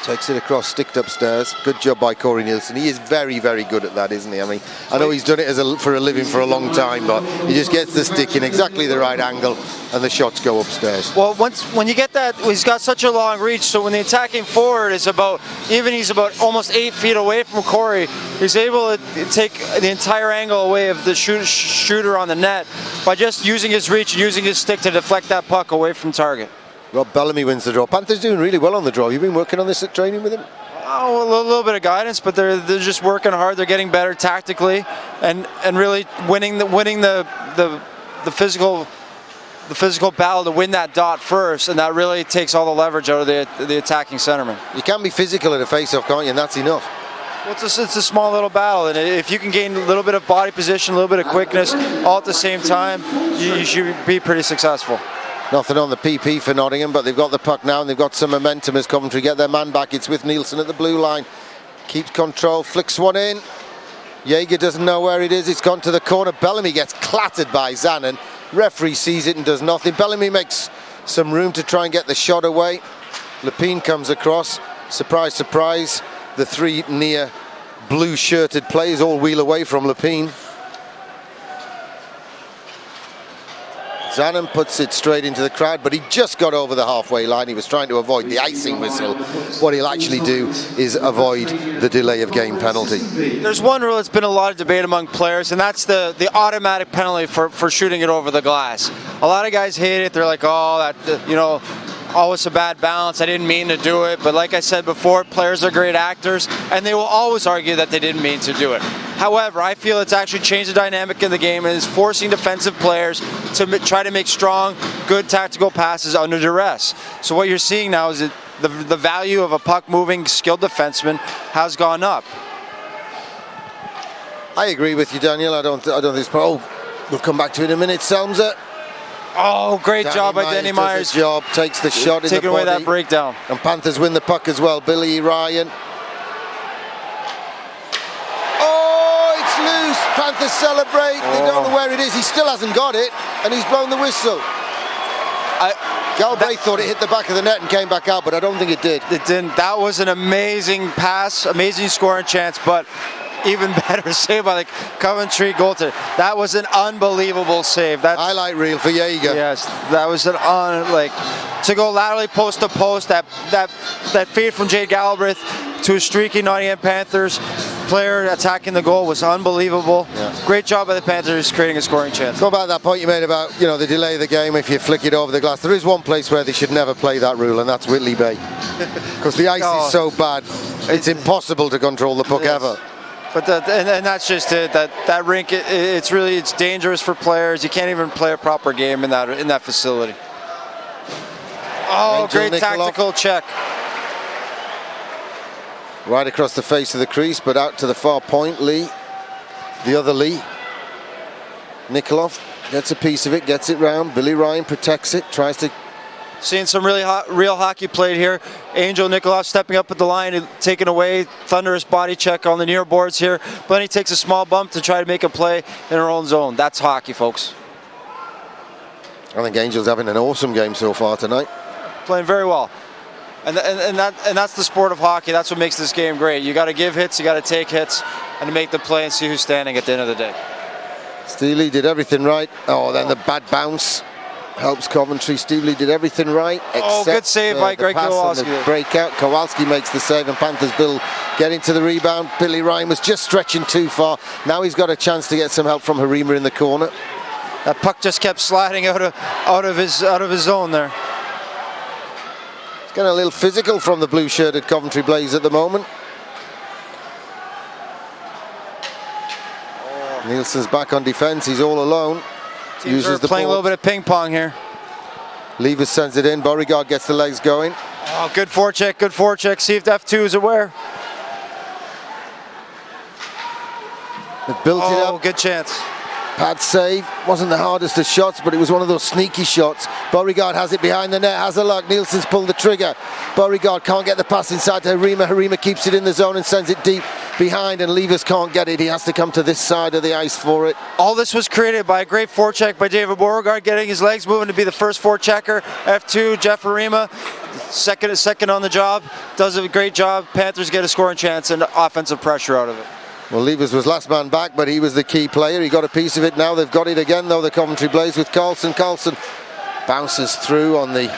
Takes it across, sticked upstairs. Good job by Corey Nielsen. He is very, very good at that, isn't he? I mean, I know he's done it for a living for a long time, but he just gets the stick in exactly the right angle, and the shots go upstairs. Well, when you get that, he's got such a long reach, so when the attacking forward is he's about almost 8 feet away from Corey, he's able to take the entire angle away of the shooter on the net by just using his reach and using his stick to deflect that puck away from target. Rob Bellamy wins the draw. Panthers doing really well on the draw. You've been working on this at training with him? Oh, a little bit of guidance, but they're just working hard. They're getting better tactically, and really winning the physical battle to win that dot first, and that really takes all the leverage out of the attacking centerman. You can be physical at a face-off, can't you? And that's enough. Well, it's a small little battle, and if you can gain a little bit of body position, a little bit of quickness, all at the same time, you should be pretty successful. Nothing on the PP for Nottingham, but they've got the puck now and they've got some momentum as Coventry get their man back. It's with Nielsen at the blue line. Keeps control, flicks one in. Jaeger doesn't know where it is. It's gone to the corner. Bellamy gets clattered by Zanin. Referee sees it and does nothing. Bellamy makes some room to try and get the shot away. Lepine comes across. Surprise, surprise. The three near blue-shirted players all wheel away from Lepine. Zanin puts it straight into the crowd, but he just got over the halfway line. He was trying to avoid the icing whistle. What he'll actually do is avoid the delay of game penalty. There's one rule that's been a lot of debate among players, and that's the automatic penalty for shooting it over the glass. A lot of guys hate it. They're like, oh, it's a bad balance. I didn't mean to do it. But like I said before, players are great actors, and they will always argue that they didn't mean to do it. However, I feel it's actually changed the dynamic in the game and is forcing defensive players to try to make strong, good tactical passes under duress. So what you're seeing now is that the value of a puck-moving, skilled defenseman has gone up. I agree with you, Daniel. I don't think it's... Oh, we'll come back to it in a minute. Selmser. Oh, great job by Danny Myers. Job, takes the shot in the body. Taking away that breakdown. And Panthers win the puck as well. Billy Ryan. Oh, it's loose. Panthers celebrate. They don't know where it is. He still hasn't got it, and he's blown the whistle. Galbraith thought it hit the back of the net and came back out, but I don't think it did. It didn't. That was an amazing pass, amazing scoring chance, but even better save by the Coventry goaltender. That was an unbelievable save. That's highlight reel for Jaeger. Yes, that was to go laterally post to post. That feed from Jade Galbraith to a streaky Nottingham Panthers player attacking the goal was unbelievable. Yeah. Great job by the Panthers creating a scoring chance. Go back to that point you made about the delay of the game if you flick it over the glass. There is one place where they should never play that rule, and that's Whitley Bay, because the ice is so bad. It's impossible to control the puck ever. But and that's just it. That rink, it's dangerous for players. You can't even play a proper game in that facility. Oh, great tactical check. Right across the face of the crease, but out to the far point. Lee, the other Lee. Nikolov gets a piece of it, gets it round. Billy Ryan protects it, tries to... Seeing some real hockey played here. Angel Nikolov stepping up at the line and taking away. Thunderous body check on the near boards here. But he takes a small bump to try to make a play in her own zone. That's hockey, folks. I think Angel's having an awesome game so far tonight. Playing very well. And that's the sport of hockey. That's what makes this game great. You got to give hits, you got to take hits, and to make the play and see who's standing at the end of the day. Steely did everything right. Oh, then the bad bounce helps Coventry. Steely did everything right. Good save by Greg Kowalski. The breakout. Kowalski makes the save, and Panthers Bill getting to the rebound. Billy Ryan was just stretching too far. Now he's got a chance to get some help from Harima in the corner. That puck just kept sliding out of his zone there. It's getting a little physical from the blue-shirted Coventry Blaze at the moment. Nielsen's back on defense. He's all alone. Teams are playing a little bit of ping pong here. Levers sends it in. Beauregard gets the legs going. Oh, good forecheck, good forecheck. See if F2 is aware. They've built it up. Oh, good chance. Pad save. Wasn't the hardest of shots, but it was one of those sneaky shots. Beauregard has it behind the net. Has a luck. Nielsen's pulled the trigger. Beauregard can't get the pass inside to Harima. Harima keeps it in the zone and sends it deep. behind and Levers can't get it. He has to come to this side of the ice for it. All this was created by a great forecheck by David Beauregard, getting his legs moving to be the first forechecker. F2, Jeff Arima, second on the job, does a great job. Panthers get a scoring chance and offensive pressure out of it. Well, Levers was last man back, but he was the key player. He got a piece of it now. They've got it again, though, the Coventry Blaze with Carlson. Carlson bounces through on the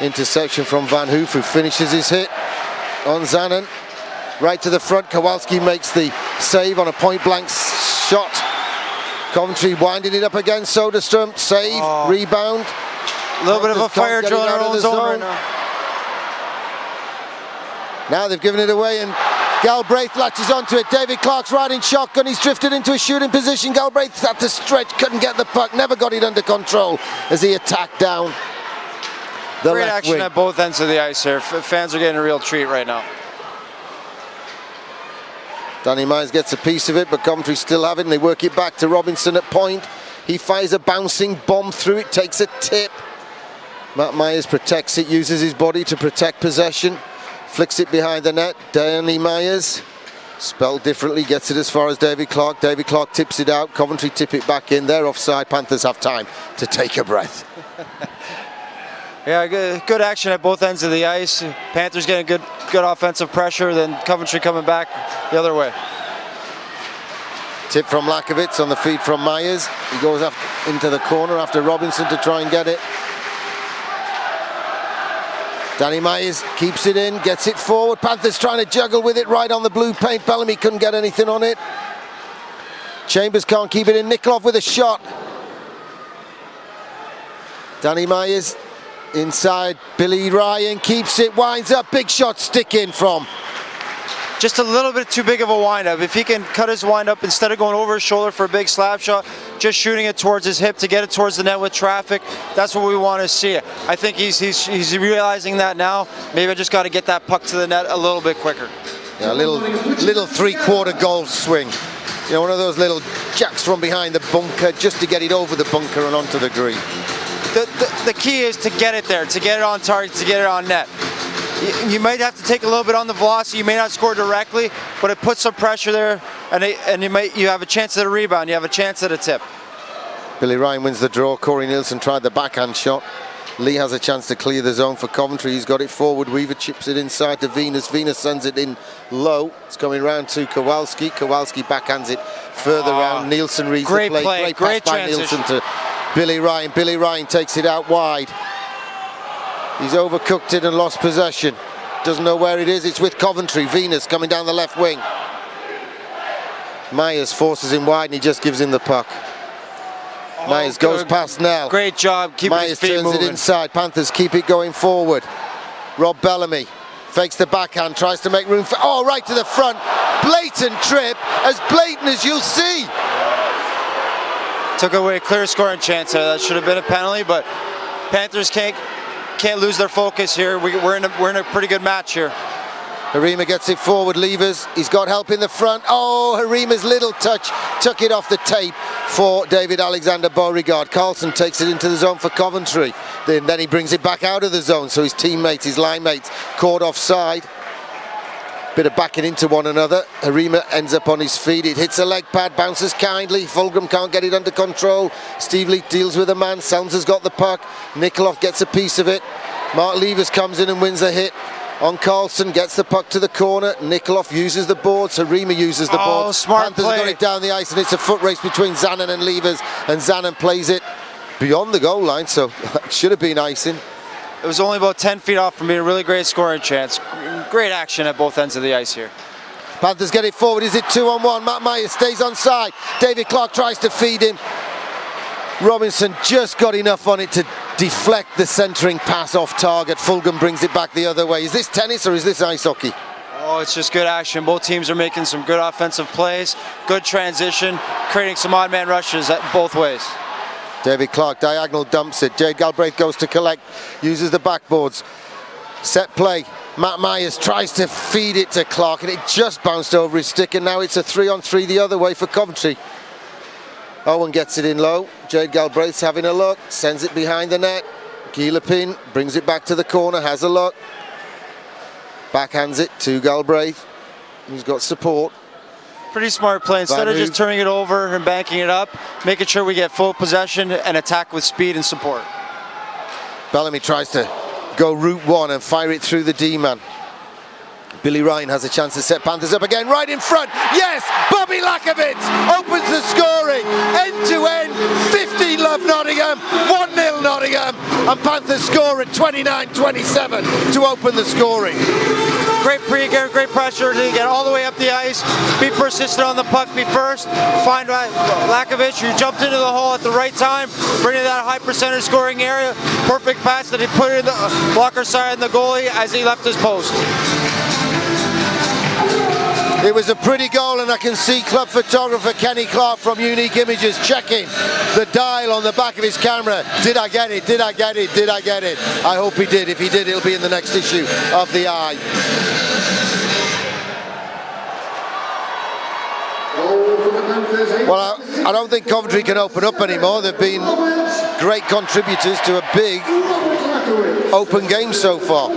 interception from Van Hoof, who finishes his hit on Zanen. Right to the front, Kowalski makes the save on a point-blank shot. Coventry winding it up again, Soderstrom, save, rebound. A little bit of a fire drill in our own zone right now. Now they've given it away and Galbraith latches onto it. David Clark's riding shotgun. He's drifted into a shooting position. Galbraith had to stretch, couldn't get the puck, never got it under control as he attacked down the Great left action wing. at both ends of the ice here. Fans are getting a real treat right now. Danny Myers gets a piece of it, but Coventry still have it, and they work it back to Robinson at point. He fires a bouncing bomb through it, takes a tip. Matt Myers protects it, uses his body to protect possession. Flicks it behind the net. Danny Myers, spelled differently, gets it as far as David Clark. David Clark tips it out. Coventry tip it back in. They're offside. Panthers have time to take a breath. Yeah, good action at both ends of the ice. Panthers getting good offensive pressure, then Coventry coming back the other way. Tip from Lakovitz on the feed from Myers. He goes into the corner after Robinson to try and get it. Danny Myers keeps it in, gets it forward. Panthers trying to juggle with it right on the blue paint. Bellamy couldn't get anything on it. Chambers can't keep it in. Nikolov with a shot. Danny Myers inside. Billy Ryan keeps it, winds up. Big shot stick in from. Just a little bit too big of a windup. If he can cut his windup instead of going over his shoulder for a big slap shot, just shooting it towards his hip to get it towards the net with traffic, that's what we want to see. I think he's realizing that now. Maybe I just got to get that puck to the net a little bit quicker. Yeah, a little three-quarter goal swing. You know, one of those little jacks from behind the bunker just to get it over the bunker and onto the green. The key is to get it there, to get it on target, to get it on net. You might have to take a little bit on the velocity. You may not score directly, but it puts some pressure there, and you have a chance at a rebound. You have a chance at a tip. Billy Ryan wins the draw. Corey Nielsen tried the backhand shot. Lee has a chance to clear the zone for Coventry. He's got it forward. Weaver chips it inside to Venus. Venus sends it in low. It's coming round to Kowalski. Kowalski backhands it further round. Nielsen reads the play. Great pass by Nielsen to Billy Ryan. Billy Ryan takes it out wide. He's overcooked it and lost possession. Doesn't know where it is. It's with Coventry. Venus coming down the left wing. Myers forces him wide and he just gives him the puck. Myers goes past Nell. Great job keeping his feet moving. Myers turns it inside. Panthers keep it going forward. Rob Bellamy fakes the backhand, tries to make room for... Oh, right to the front. Blatant trip. As blatant as you'll see. Took away a clear scoring chance there. That should have been a penalty, but Panthers can't lose their focus here. We're in a pretty good match here. Harima gets it forward, Levers. He's got help in the front. Oh, Harima's little touch took it off the tape for David Alexander Beauregard. Carlson takes it into the zone for Coventry. Then he brings it back out of the zone, so his teammates, his line mates, caught offside. Bit of backing into one another. Harima ends up on his feet. It hits a leg pad, bounces kindly. Fulgham can't get it under control. Steve Leake deals with a man. Selms has got the puck. Nikolov gets a piece of it. Mark Levers comes in and wins a hit on Carlson, gets the puck to the corner. Nikolov uses the boards. Harima uses the boards. Smart Panthers play. got it down the ice, and it's a foot race between Zanen and Levers, and Zanen plays it beyond the goal line, so it should have been icing. It was only about 10 feet off from being a really great scoring chance. Great action at both ends of the ice here. Panthers get it forward. Is it 2-on-1? Matt Myers stays on side. David Clark tries to feed him. Robinson just got enough on it to deflect the centering pass off target. Fulgham brings it back the other way. Is this tennis or is this ice hockey? Oh, it's just good action. Both teams are making some good offensive plays, good transition, creating some odd man rushes at both ways. David Clark diagonal dumps it. Jade Galbraith goes to collect, uses the backboards. Set play. Matt Myers tries to feed it to Clark and it just bounced over his stick, and now it's a 3-on-3 the other way for Coventry. Owen gets it in low. Jade Galbraith's having a look, sends it behind the net. Gielepin brings it back to the corner, has a look. Backhands it to Galbraith, who's got support. Pretty smart play. Instead of just turning it over and banking it up, making sure we get full possession and attack with speed and support. Bellamy tries to go route one and fire it through the D-man. Billy Ryan has a chance to set Panthers up again, right in front. Yes, Bobby Lakovic opens the scoring. End to end, 15-love Nottingham, 1-0 Nottingham, and Panthers score at 29-27 to open the scoring. Great pre-game, great pressure to get all the way up the ice, be persistent on the puck, be first, find Lakovic, who jumped into the hole at the right time, bringing that high percentage scoring area. Perfect pass that he put in the blocker side and the goalie as he left his post. It was a pretty goal, and I can see club photographer Kenny Clark from Unique Images checking the dial on the back of his camera. Did I get it? Did I get it? Did I get it? I hope he did. If he did, it'll be in the next issue of the Eye. Well, I don't think Coventry can open up anymore. They've been great contributors to a big open game so far.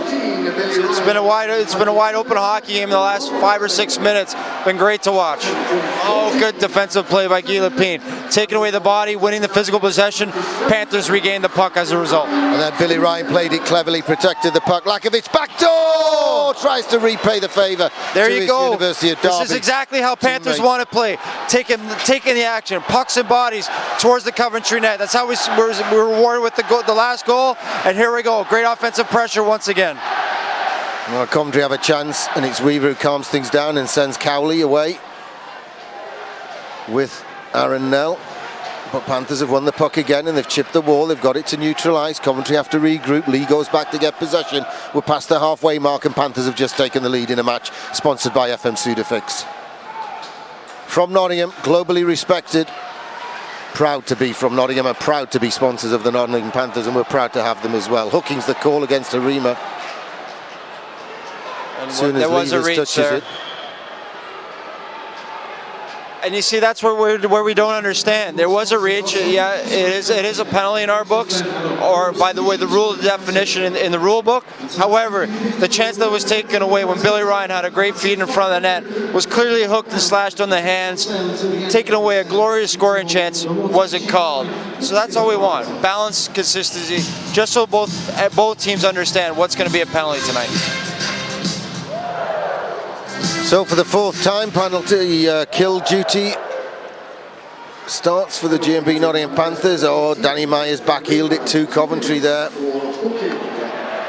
It's been a wide open hockey game in the last 5 or 6 minutes. Been great to watch. Oh, good defensive play by Guy Lepine. Taking away the body, winning the physical possession. Panthers regained the puck as a result. And then Billy Ryan played it cleverly, protected the puck. Lakovic backdoor tries to repay the favour. There you go. University of Derby. This is exactly how Panthers want to play. Taking the action, pucks and bodies towards the Coventry net. That's how we were rewarded with the last goal. And here we go. Great offensive pressure once again. Well, Coventry have a chance, and it's Weaver who calms things down and sends Cowley away with Aaron Nell. But Panthers have won the puck again, and they've chipped the wall. They've got it to neutralise. Coventry have to regroup. Lee goes back to get possession. We're past the halfway mark, and Panthers have just taken the lead in a match sponsored by FM Sudafix. From Nottingham, globally respected. Proud to be from Nottingham and proud to be sponsors of the Nottingham Panthers, and we're proud to have them as well. Hooking's the call against Arima. As soon as Leaders touches it. And you see, that's where we don't understand. There was a reach. Yeah, it is a penalty in our books, or by the way, the rule definition in the rule book. However, the chance that was taken away when Billy Ryan had a great feed in front of the net was clearly hooked and slashed on the hands. Taking away a glorious scoring chance wasn't called. So that's all we want: balance, consistency, just so both teams understand what's going to be a penalty tonight. So for the fourth time, penalty kill duty starts for the GMB Nottingham Panthers. Oh, Danny Myers backheeled it to Coventry there.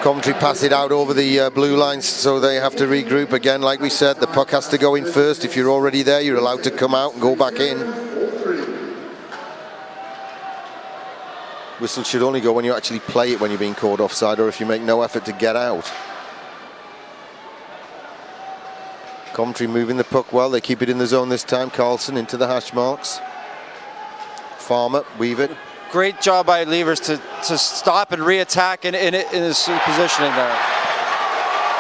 Coventry pass it out over the blue lines, so they have to regroup again. Like we said, the puck has to go in first. If you're already there, you're allowed to come out and go back in. Whistle should only go when you actually play it when you're being caught offside, or if you make no effort to get out. Coventry moving the puck well. They keep it in the zone this time. Carlson into the hash marks. Farmer, Weaver. Great job by Levers to stop and re-attack in his positioning there.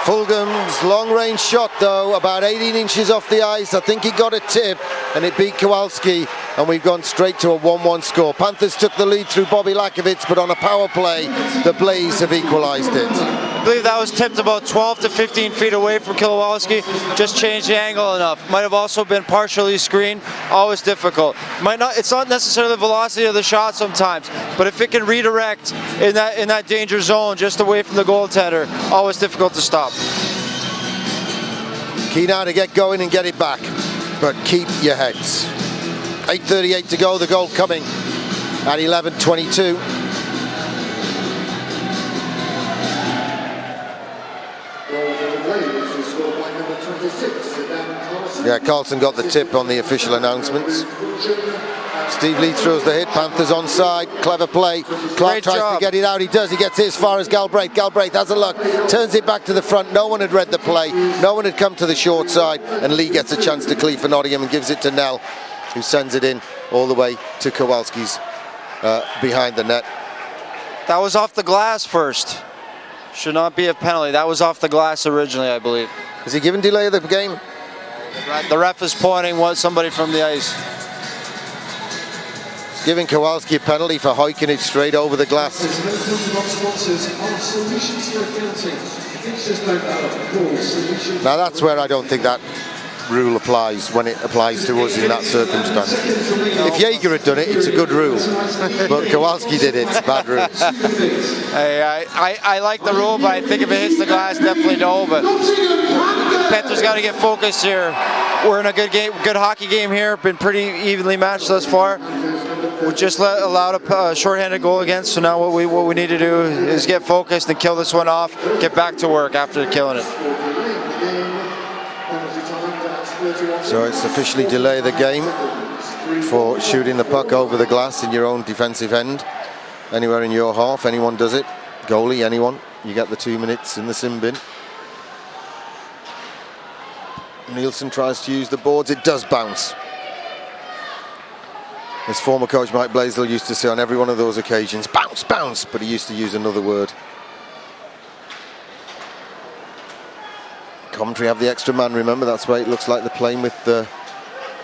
Fulgham's long-range shot, though, about 18 inches off the ice. I think he got a tip, and it beat Kowalski, and we've gone straight to a 1-1 score. Panthers took the lead through Bobby Lakovic, but on a power play, the Blaze have equalised it. I believe that was tipped about 12 to 15 feet away from Kowalski. Just changed the angle enough. Might have also been partially screened. Always difficult. It's not necessarily the velocity of the shot sometimes, but if it can redirect in that danger zone just away from the goaltender, always difficult to stop. Key now to get going and get it back, but keep your heads. 8:38 to go. The goal coming at 11:22. Yeah, Carlson got the tip on the official announcements. Steve Lee throws the hit. Panthers onside. Clever play. Clark tries to get it out. He does. He gets it as far as Galbraith. Galbraith has a look. Turns it back to the front. No one had read the play. No one had come to the short side. And Lee gets a chance to clear for Nottingham and gives it to Nell, who sends it in all the way to Kowalski's behind the net. That was off the glass first. Should not be a penalty. That was off the glass originally, I believe. Is he given delay of the game? The ref is pointing somebody from the ice. He's giving Kowalski a penalty for hoiking it straight over the glass. Now that's where I don't think that rule applies when it applies to us in that circumstance. If Jaeger had done it, it's a good rule. But Kowalski did it, it's a bad rule. Hey, I like the rule, but I think if it hits the glass, definitely no. But Panthers got to get focused here. We're in a good game, good hockey game here. Been pretty evenly matched thus far. We just allowed a shorthanded goal against. So now what we need to do is get focused and kill this one off. Get back to work after killing it. So it's officially delay the game for shooting the puck over the glass in your own defensive end. Anywhere in your half, anyone does it. Goalie, anyone. You get the 2 minutes in the sin bin. Nielsen tries to use the boards. It does bounce. His former coach Mike Blaisdell used to say on every one of those occasions, bounce, bounce, but he used to use another word. Coventry have the extra man, remember, that's why it looks like they're playing with the,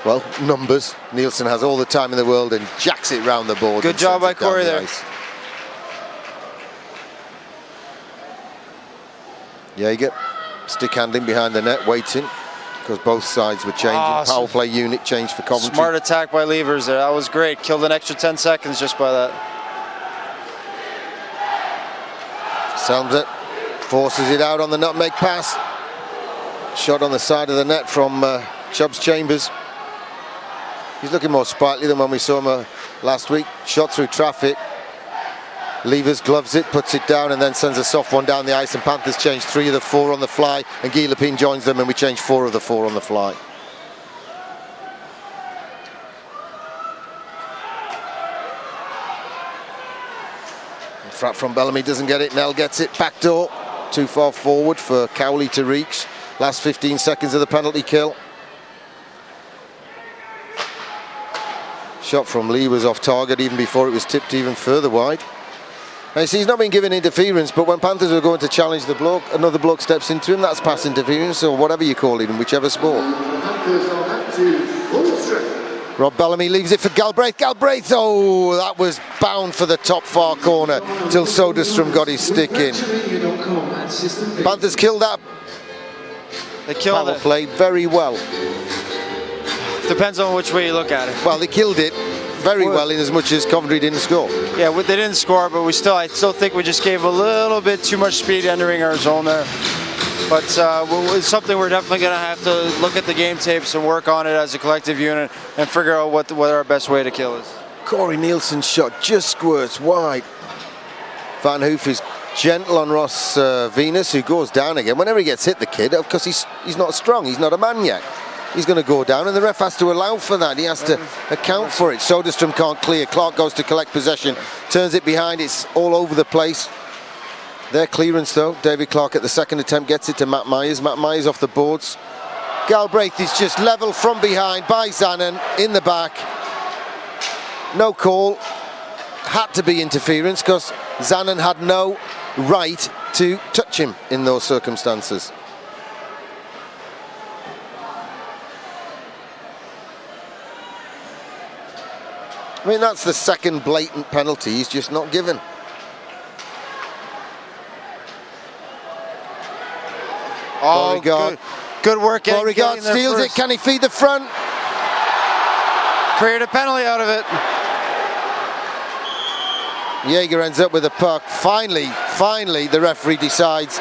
well, numbers. Nielsen has all the time in the world and jacks it round the board. Good job by Corey there. Jaeger, stick handling behind the net, waiting, because both sides were changing. Power play unit changed for Coventry. Smart attack by Levers there, that was great. Killed an extra 10 seconds just by that. Sounds it, forces it out on the nutmeg pass. Shot on the side of the net from Chubbs Chambers. He's looking more sprightly than when we saw him last week. Shot through traffic. Levers gloves it, puts it down, and then sends a soft one down the ice. And Panthers change 3 of the 4 on the fly, and Guy Lepine joins them, and we change 4 of the 4 on the fly. Frap from Bellamy doesn't get it. Nell gets it. Backdoor. Too far forward for Cowley to reach. Last 15 seconds of the penalty kill. Shot from Lee was off target even before it was tipped even further wide. Now you see, he's not been given interference, but when Panthers are going to challenge the bloke, another bloke steps into him. That's pass interference, or whatever you call it in whichever sport. Rob Bellamy leaves it for Galbraith. Galbraith, oh, that was bound for the top far corner till Soderstrom got his stick in. Panthers killed that. They killed Power it. played very well. Depends on which way you look at it. Well, they killed it very well in as much as Coventry didn't score. Yeah, they didn't score, but I still think we just gave a little bit too much speed entering our zone there. But it's something we're definitely going to have to look at the game tapes and work on it as a collective unit and figure out what our best way to kill is. Corey Nielsen's shot just squirts wide. Van Hoof is gentle on Ross Venus, who goes down again. Whenever he gets hit, the kid, of course he's not strong, he's not a man yet. He's going to go down, and the ref has to allow for that. He has to account for it. Soderstrom can't clear. Clark goes to collect possession, turns it behind. It's all over the place. Their clearance, though. David Clark at the second attempt gets it to Matt Myers. Matt Myers off the boards. Galbraith is just level from behind by Zanen in the back. No call. Had to be interference because Zanen had no right to touch him in those circumstances. I mean, that's the second blatant penalty he's just not given. Oh, good work. Beauregard steals it. Can he feed the front? Create a penalty out of it. Jaeger ends up with a puck. Finally, the referee decides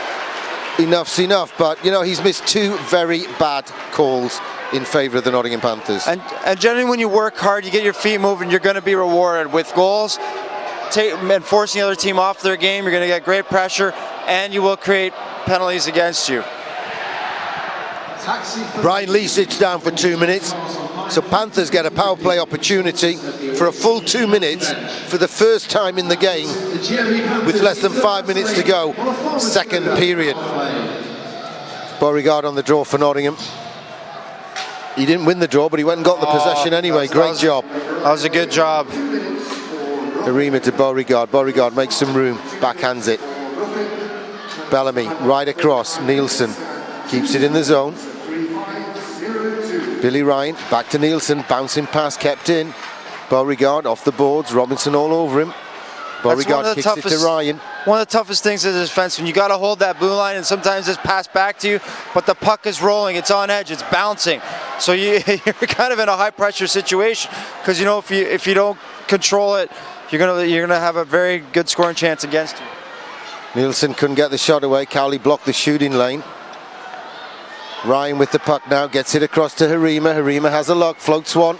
enough's enough. But, you know, he's missed 2 very bad calls in favour of the Nottingham Panthers. And generally when you work hard, you get your feet moving, you're going to be rewarded with goals. And forcing the other team off their game, you're going to get great pressure, and you will create penalties against you. Brian Lee sits down for 2 minutes, so Panthers get a power play opportunity for a full 2 minutes for the first time in the game with less than 5 minutes to go, second period. Beauregard on the draw for Nottingham. He didn't win the draw, but he went and got the possession anyway. Great job. That was a good job. Arima to Beauregard. Beauregard makes some room, backhands it. Bellamy right across. Nielsen keeps it in the zone. Billy Ryan back to Nielsen, bouncing pass kept in. Beauregard off the boards, Robinson all over him. Beauregard kicks it to Ryan. One of the toughest things as a defenseman, you got to hold that blue line, and sometimes it's passed back to you, but the puck is rolling, it's on edge, it's bouncing. So you're kind of in a high pressure situation, because you know if you don't control it, you're gonna have a very good scoring chance against you. Nielsen couldn't get the shot away. Cowley blocked the shooting lane. Ryan with the puck now, gets it across to Harima. Harima has a look, floats one.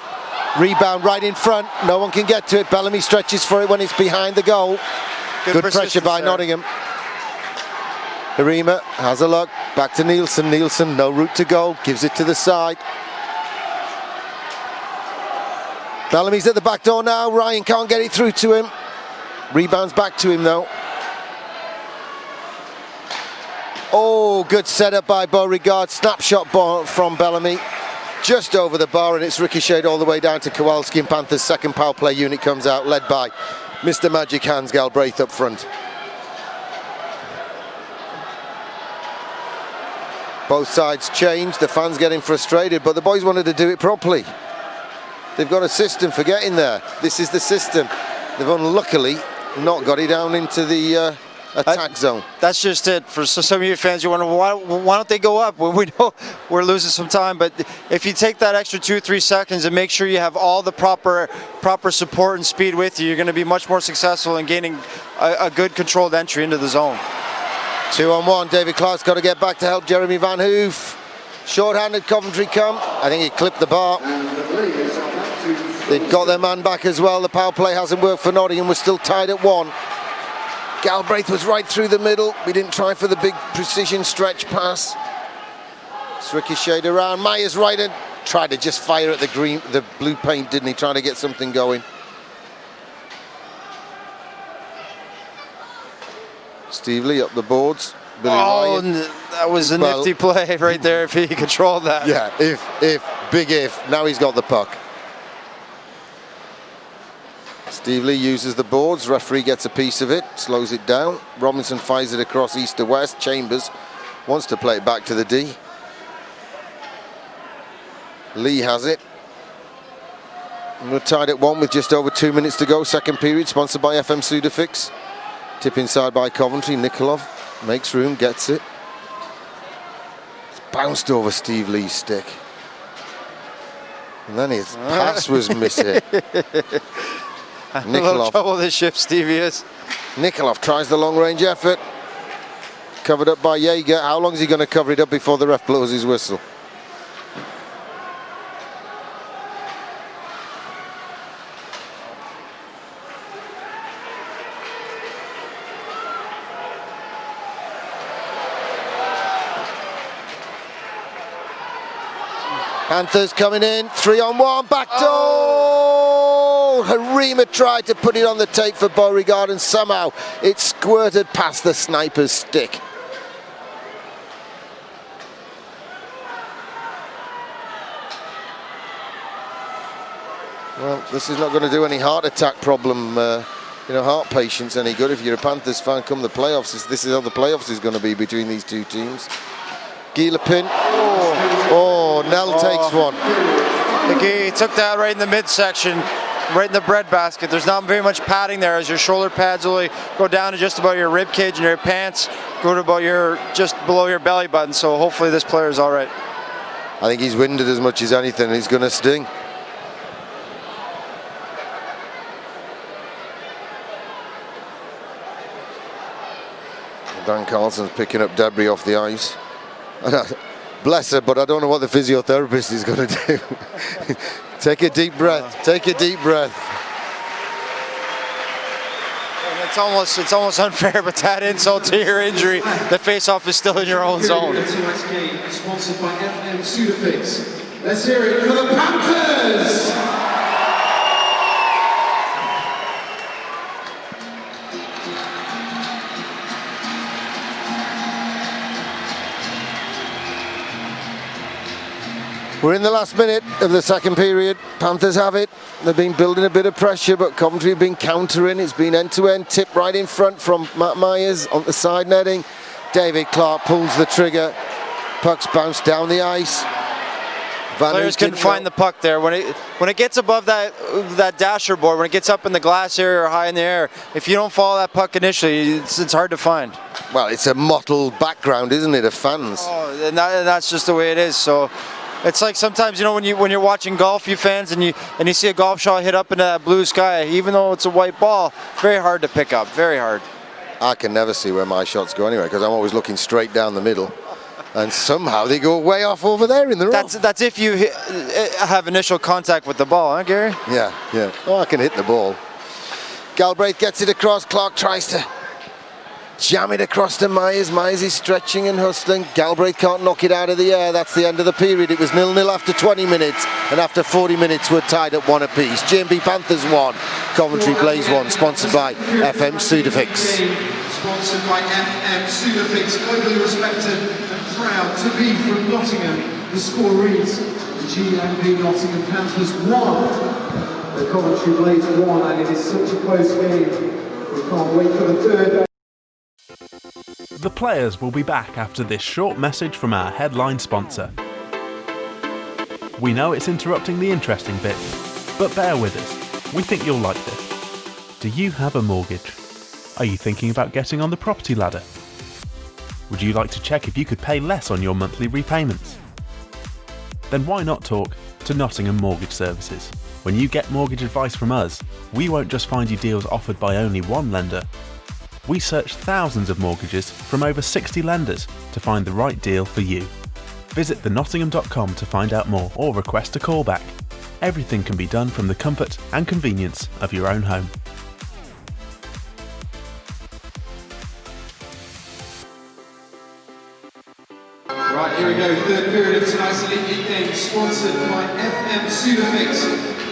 Rebound right in front, no one can get to it. Bellamy stretches for it when it's behind the goal. Good pressure by Nottingham. Harima has a look, back to Nielsen. Nielsen, no route to goal, gives it to the side. Bellamy's at the back door now. Ryan can't get it through to him. Rebounds back to him though. Oh, good setup by Beauregard. Snapshot ball from Bellamy. Just over the bar, and it's ricocheted all the way down to Kowalski, and Panthers' second power play unit comes out, led by Mr. Magic Hands Galbraith up front. Both sides change, the fans getting frustrated, but the boys wanted to do it properly. They've got a system for getting there. This is the system. They've unluckily not got it down into the attack zone. That's just it. For some of you fans, you wonder, why don't they go up? Well, we know we're losing some time, but if you take that extra 2-3 seconds and make sure you have all the proper support and speed with you, you're going to be much more successful in gaining a good controlled entry into the zone. 2-on-1, David Clark's got to get back to help Jeremy Van Hoof. Short-handed Coventry come. I think he clipped the bar. They've got their man back as well. The power play hasn't worked for Nottingham. We're still tied at 1. Galbraith was right through the middle. We didn't try for the big precision stretch pass. It's ricocheted around. Myers right and tried to just fire at the blue paint, didn't he? Trying to get something going. Steve Lee up the boards. Billy Ryan. That was a nifty play right there if he controlled that. Yeah, big if. Now he's got the puck. Steve Lee uses the boards, referee gets a piece of it, slows it down. Robinson fires it across east to west. Chambers wants to play it back to the D. Lee has it. And we're tied at 1 with just over 2 minutes to go. Second period, sponsored by FM Sudafix. Tip inside by Coventry. Nikolov makes room, gets it. It's bounced over Steve Lee's stick. And then his pass was missing. A little trouble this shift, Stevie is. Nikolov tries the long-range effort. Covered up by Jaeger. How long is he going to cover it up before the ref blows his whistle? Panthers coming in, 3-on-1, back door! Harima tried to put it on the tape for Beauregard and somehow it squirted past the sniper's stick. Well, this is not going to do any heart attack problem, heart patients any good. If you're a Panthers fan come the playoffs, this is how the playoffs is going to be between these two teams. Gillepin. Nell takes one. He took that right in the midsection, right in the breadbasket. There's not very much padding there, as your shoulder pads only go down to just about your rib cage, and your pants go to about just below your belly button. So hopefully this player is all right. I think he's winded as much as anything. He's going to sting. Dan Carlson's picking up debris off the ice. Bless her, but I don't know what the physiotherapist is going to do. Take a deep breath. Take a deep breath. And it's almost unfair, but that insult to your injury, the face-off is still in your own zone. Sponsored by FM Sudafix. Let's hear it for the Panthers. We're in the last minute of the second period. Panthers have it. They've been building a bit of pressure, but Coventry have been countering. It's been end-to-end. Tip right in front from Matt Myers on the side netting. David Clark pulls the trigger. Puck's bounced down the ice. Players couldn't find the puck there. When it gets above that dasher board, when it gets up in the glass area or high in the air, if you don't follow that puck initially, it's hard to find. Well, it's a mottled background, isn't it, of fans? Oh, and that's just the way it is. So it's like sometimes, you know, when you're watching golf, you fans, and you see a golf shot hit up into that blue sky, even though it's a white ball, very hard to pick up, very hard. I can never see where my shots go anyway, because I'm always looking straight down the middle. And somehow they go way off over there in the rough. That's if you have initial contact with the ball, huh, Gary? Yeah. Oh, I can hit the ball. Galbraith gets it across. Clark tries to jam it across to Myers. Myers is stretching and hustling. Galbraith can't knock it out of the air. That's the end of the period. It was 0-0 after 20 minutes, and after 40 minutes we're tied at 1 apiece. G&B Panthers 1, Coventry Blaze 1, sponsored by FM Sudafix. Sponsored by FM Sudafix, globally respected and proud to be from Nottingham. The score reads, G&B Nottingham Panthers 1, the Coventry Blaze 1, and it is such a close game. We can't wait for the third. The players will be back after this short message from our headline sponsor. We know it's interrupting the interesting bit, but bear with us. We think you'll like this. Do you have a mortgage? Are you thinking about getting on the property ladder? Would you like to check if you could pay less on your monthly repayments? Then why not talk to Nottingham Mortgage Services? When you get mortgage advice from us, we won't just find you deals offered by only one lender. We search thousands of mortgages from over 60 lenders to find the right deal for you. Visit thenottingham.com to find out more or request a call back. Everything can be done from the comfort and convenience of your own home. Right, here we go, third period of tonight's Elite game, sponsored by FM Sudafix,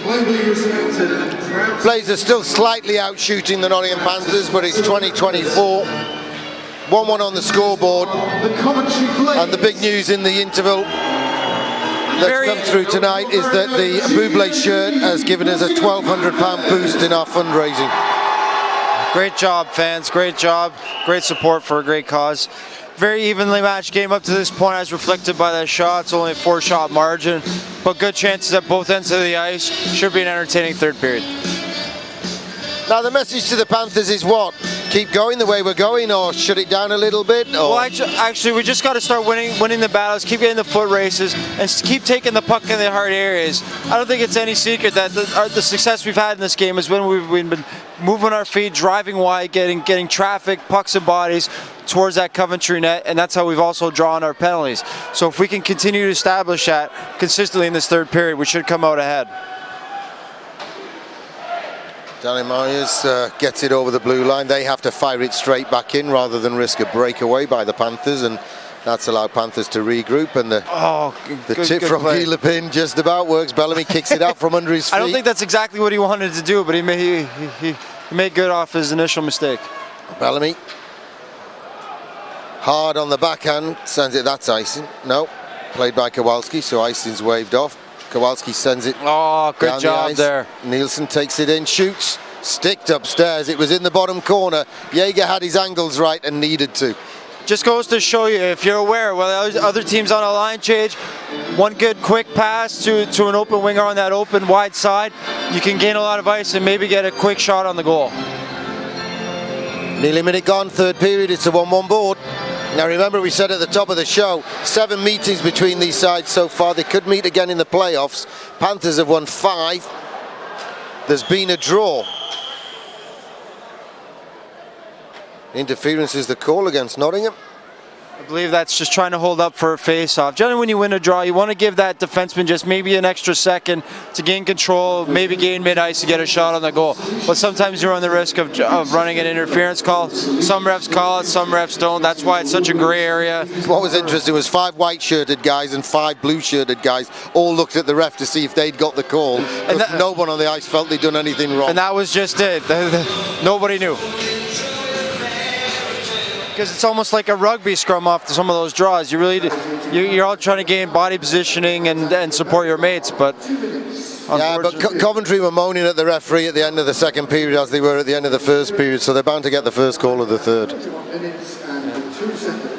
globally respected and proud. Blaze are still slightly out shooting the Nottingham Panthers, but it's 2024. 1-1 on the scoreboard. The Coventry Blaze. And the big news in the interval that's come through tonight is that the Buble shirt has given us a £1,200 boost in our fundraising. Great job, fans. Great job. Great support for a great cause. Very evenly matched game up to this point, as reflected by that shot. It's only a 4-shot margin, but good chances at both ends of the ice. Should be an entertaining third period. Now the message to the Panthers is what? Keep going the way we're going, or shut it down a little bit? Or? Well, actually, we just got to start winning the battles, keep getting the foot races, and keep taking the puck in the hard areas. I don't think it's any secret that the success we've had in this game is when we've been moving our feet, driving wide, getting traffic, pucks and bodies towards that Coventry net, and that's how we've also drawn our penalties. So if we can continue to establish that consistently in this third period, we should come out ahead. Danny Myers gets it over the blue line. They have to fire it straight back in rather than risk a breakaway by the Panthers, and that's allowed Panthers to regroup. And the tip from Guy Lepin just about works. Bellamy kicks it out from under his feet. I don't think that's exactly what he wanted to do, but he made good off his initial mistake. Bellamy hard on the backhand, sends it. That's icing. No, played by Kowalski, so icing's waved off. Kowalski sends it. Oh, good job there. Nielsen takes it in, shoots, sticked upstairs. It was in the bottom corner. Jaeger had his angles right and needed to. Just goes to show you, if you're aware, well, other teams on a line change, one good quick pass to an open winger on that open wide side, you can gain a lot of ice and maybe get a quick shot on the goal. Nearly a minute gone, third period. It's a 1-1 board. Now remember, we said at the top of the show, 7 meetings between these sides so far. They could meet again in the playoffs. Panthers have won 5. There's been a draw. Interference is the call against Nottingham. I believe that's just trying to hold up for a face-off. Generally, when you win a draw, you want to give that defenseman just maybe an extra second to gain control, maybe gain mid-ice to get a shot on the goal. But sometimes you run the risk of running an interference call. Some refs call it, some refs don't. That's why it's such a gray area. What was interesting was 5 white-shirted guys and 5 blue-shirted guys all looked at the ref to see if they'd got the call. And no one on the ice felt they'd done anything wrong. And that was just it. Nobody knew. Because it's almost like a rugby scrum off to some of those draws. You're all trying to gain body positioning and support your mates, but yeah, but Coventry were moaning at the referee at the end of the second period as they were at the end of the first period, so they're bound to get the first call of the third. 2 minutes and 2 seconds.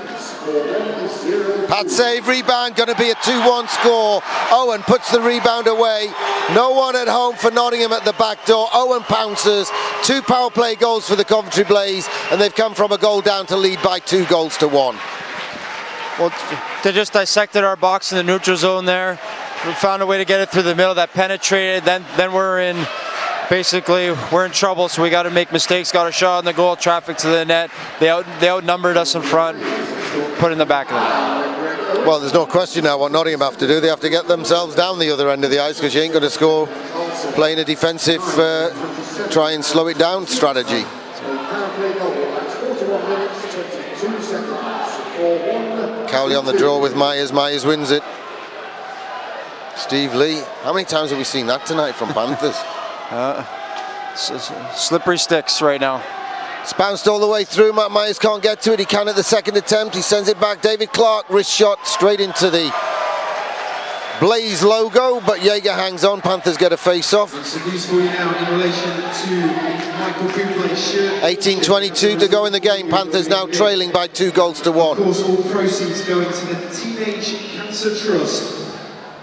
Pad save, rebound, going to be a 2-1 score. Owen puts the rebound away. No one at home for Nottingham at the back door. Owen pounces. 2 power play goals for the Coventry Blaze, and they've come from a goal down to lead by 2-1. Well, they just dissected our box in the neutral zone there. We found a way to get it through the middle that penetrated. Then we're in. Basically, we're in trouble, so we got to make mistakes. Got a shot on the goal, traffic to the net. They outnumbered us in front, put in the back of the net. Well, there's no question now what Nottingham have to do. They have to get themselves down the other end of the ice, because you ain't going to score playing a defensive, try and slow it down strategy. Cowley on the draw with Myers. Myers wins it. Steve Lee. How many times have we seen that tonight from Panthers? Slippery sticks right now. It's bounced all the way through. Matt Myers can't get to it. He can at the second attempt. He sends it back. David Clark, wrist shot straight into the Blaze logo, but Jaeger hangs on. Panthers get a face-off. 18:22 to go in the game. Panthers now trailing by 2-1. Of course, all proceeds going to the Teenage Cancer Trust.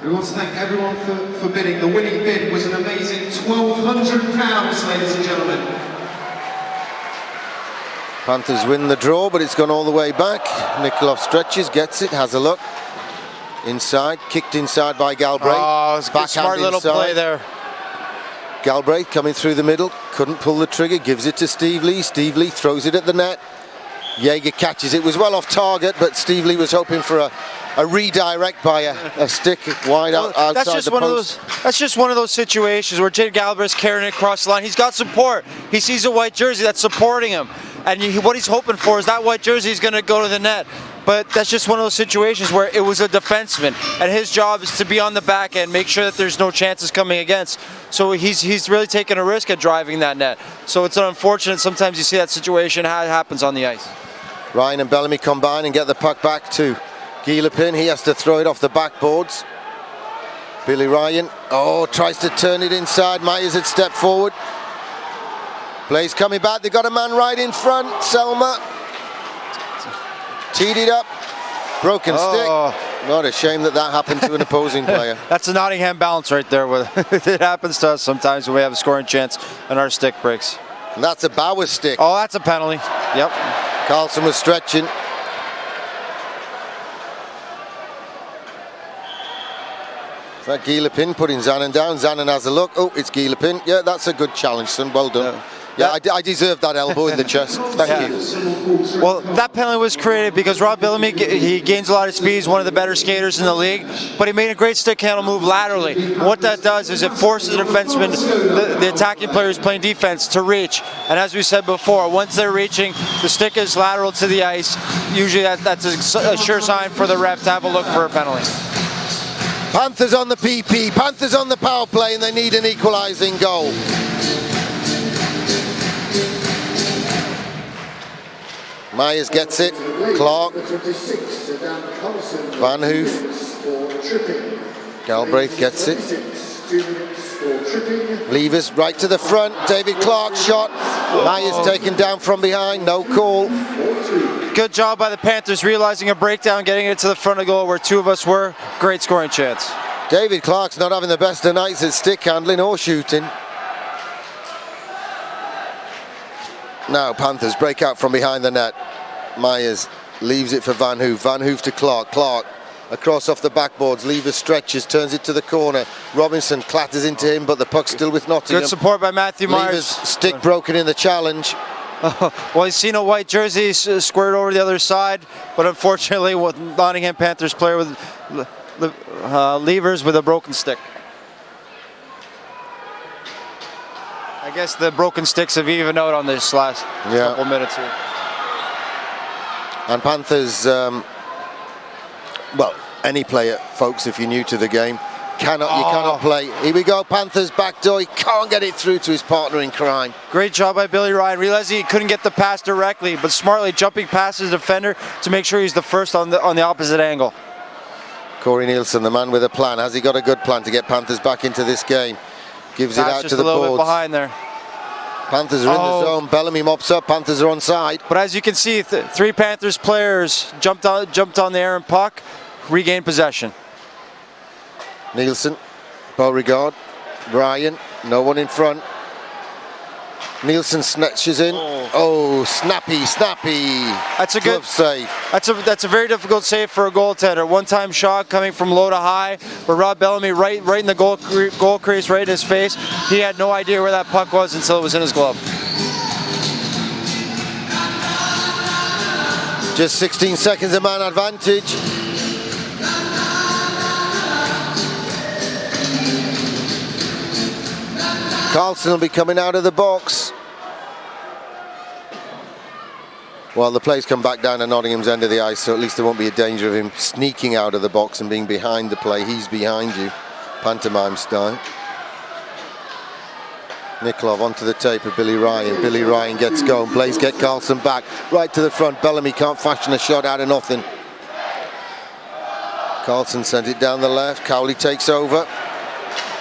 We want to thank everyone for bidding. The winning bid was an amazing £1,200, ladies and gentlemen. Panthers win the draw, but it's gone all the way back. Nikolov stretches, gets it, has a look. Inside, kicked inside by Galbraith. Oh, it's a smart little play there. Galbraith coming through the middle, couldn't pull the trigger, gives it to Steve Lee. Steve Lee throws it at the net. Jaeger catches it, was well off target, but Steve Lee was hoping for a redirect by a stick wide outside the post. That's just one of those situations where Jade Galbraith's carrying it across the line. He's got support. He sees a white jersey that's supporting him, and what he's hoping for is that white jersey is going to go to the net. But that's just one of those situations where it was a defenseman, and his job is to be on the back end, make sure that there's no chances coming against. So he's really taking a risk at driving that net. So it's unfortunate. Sometimes you see that situation, how it happens on the ice. Ryan and Bellamy combine and get the puck back to Gielepin. He has to throw it off the backboards. Billy Ryan, tries to turn it inside. Myers had stepped forward. Blaze coming back. They got a man right in front. Selma teed it up. Broken stick. Not a shame that happened to an opposing player. That's a Nottingham balance right there. It happens to us sometimes when we have a scoring chance and our stick breaks. And that's a Bauer stick. Oh, that's a penalty. Yep. Carlson was stretching. Is that Gielepin putting Zanin down? Zanin has a look. Oh, it's Gielepin. Yeah, that's a good challenge, son. Well done. Yeah, I deserved that elbow in the chest. Thank you. Well, that penalty was created because Rob Bellamy, he gains a lot of speed. He's one of the better skaters in the league, but he made a great stick handle move laterally. And what that does is it forces the defenseman, the attacking players playing defense, to reach. And as we said before, once they're reaching, the stick is lateral to the ice. Usually that's a sure sign for the ref to have a look for a penalty. Panthers on the PP, Panthers on the power play, and they need an equalising goal. Myers gets it. Clark. Van Hoof. Galbraith gets it. Levers right to the front. David Clark shot. Myers taken down from behind. No call. Good job by the Panthers realizing a breakdown, getting it to the front of goal where two of us were. Great scoring chance. David Clark's not having the best of nights at stick handling or shooting. Now Panthers break out from behind the net. Myers leaves it for Van Hoof. Van Hoof to Clark. Clark across off the backboards. Levers stretches, turns it to the corner. Robinson clatters into him, but the puck's still with Nottingham. Good support by Matthew Myers. Levers stick broken in the challenge. Well, he's seen a white jersey squared over the other side, but unfortunately, with Nottingham Panthers player with levers with a broken stick. I guess the broken sticks have evened out on this last couple minutes here. And Panthers, well, any player, folks, if you're new to the game, you cannot play. Here we go, Panthers backdoor. He can't get it through to his partner in crime. Great job by Billy Ryan. Realizing he couldn't get the pass directly, but smartly jumping past his defender to make sure he's the first on the opposite angle. Corey Nielsen, the man with a plan. Has he got a good plan to get Panthers back into this game? Gives it out to the boards. Just a little bit behind there. Panthers are in the zone. Bellamy mops up. Panthers are onside. But as you can see, 3 Panthers players jumped on the air and puck, regained possession. Nielsen, Beauregard, Ryan, no one in front. Nielsen snatches in. Oh, snappy. That's a good save. That's a very difficult save for a goaltender. One-time shot coming from low to high, where Rob Bellamy right in the goal crease, right in his face. He had no idea where that puck was until it was in his glove. Just 16 seconds of man advantage. Carlson will be coming out of the box. Well, the play's come back down to Nottingham's end of the ice, so at least there won't be a danger of him sneaking out of the box and being behind the play. He's behind you, pantomime style. Nikolov onto the tape of Billy Ryan. Billy Ryan gets going. Blaze get Carlson back right to the front. Bellamy can't fashion a shot out of nothing. Carlson sends it down the left. Cowley takes over.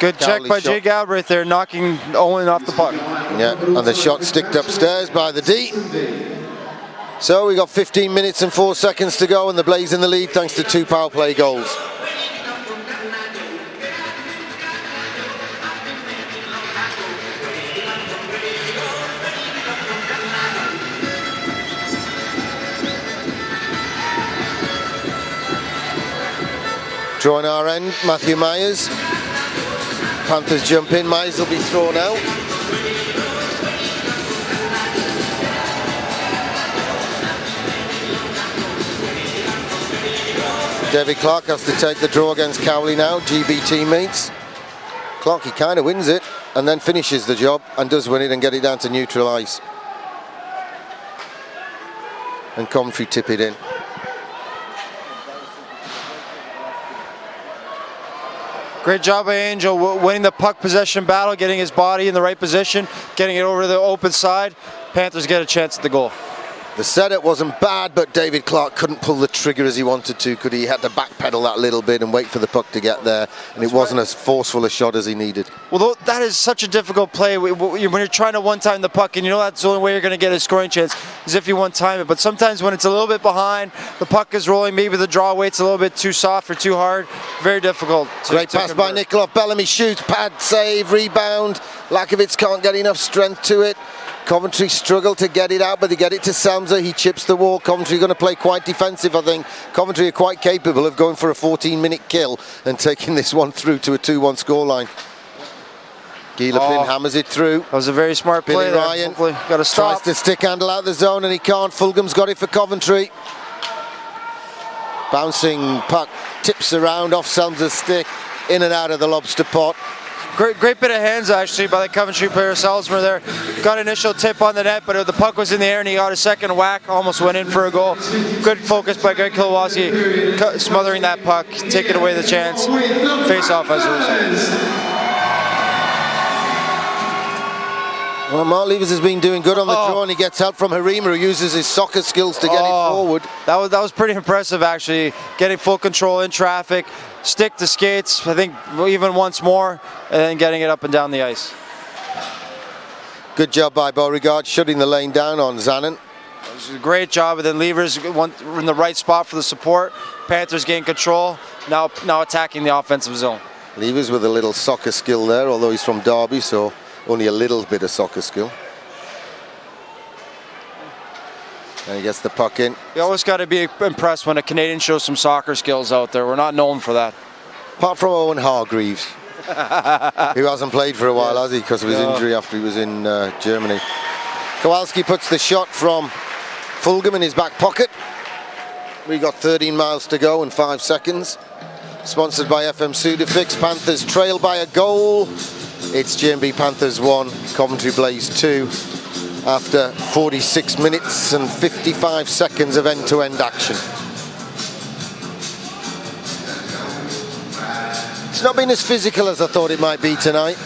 Good check by Jay Galbraith there, knocking Owen off the puck. Yeah, and the shot sticked upstairs by the D. So we got 15 minutes and 4 seconds to go, and the Blaze in the lead thanks to 2 power play goals. Drawing our end, Matthew Myers. Panthers jump in, Myers will be thrown out. David Clark has to take the draw against Cowley now, GB teammates. Clark, he kind of wins it and then finishes the job and does win it and get it down to neutral ice. And Coventry tip it in. Great job by Angel winning the puck possession battle, getting his body in the right position, getting it over to the open side. Panthers get a chance at the goal. The setup wasn't bad, but David Clark couldn't pull the trigger as he wanted to, could he? He had to backpedal that little bit and wait for the puck to get there, and it wasn't as forceful a shot as he needed. Well, that is such a difficult play when you're trying to one-time the puck, and you know that's the only way you're going to get a scoring chance is if you one-time it. But sometimes when it's a little bit behind, the puck is rolling, maybe the draw weight's a little bit too soft or too hard, very difficult. Great pass by Nikolov. Bellamy shoots, pad save, rebound. Lakovitz can't get enough strength to it. Coventry struggle to get it out, but they get it to Samsa. He chips the wall. Coventry are going to play quite defensive, I think. Coventry are quite capable of going for a 14-minute kill and taking this one through to a 2-1 scoreline. Gilapin hammers it through. That was a very smart play. Billy Ryan got to stop. tries to stick handle out the zone and he can't. Fulgham's got it for Coventry. Bouncing puck tips around off Selms's stick, in and out of the lobster pot. Great bit of hands actually by the Coventry player. Salzmer there got initial tip on the net, but the puck was in the air and he got a second whack, almost went in for a goal. Good focus by Greg Kilowski, smothering that puck, taking away the chance. Face off as a result. Well, Mark Levers has been doing good on the draw, and he gets help from Harima, who uses his soccer skills to get it forward. That was pretty impressive, actually. Getting full control in traffic, stick to skates, I think even once more, and then getting it up and down the ice. Good job by Beauregard, shutting the lane down on Zanin. It was a great job, and then Levers in the right spot for the support. Panthers gain control, now attacking the offensive zone. Levers with a little soccer skill there, although he's from Derby, so only a little bit of soccer skill. And he gets the puck in. You always got to be impressed when a Canadian shows some soccer skills out there. We're not known for that. Apart from Owen Hargreaves, who hasn't played for a while, has he? Because of his injury after he was in Germany. Kowalski puts the shot from Fulgham in his back pocket. We got 13 miles to go in 5 seconds. Sponsored by FM Sudafix. Panthers trail by a goal. It's GMB Panthers 1, Coventry Blaze 2, after 46 minutes and 55 seconds of end-to-end action. It's not been as physical as I thought it might be tonight.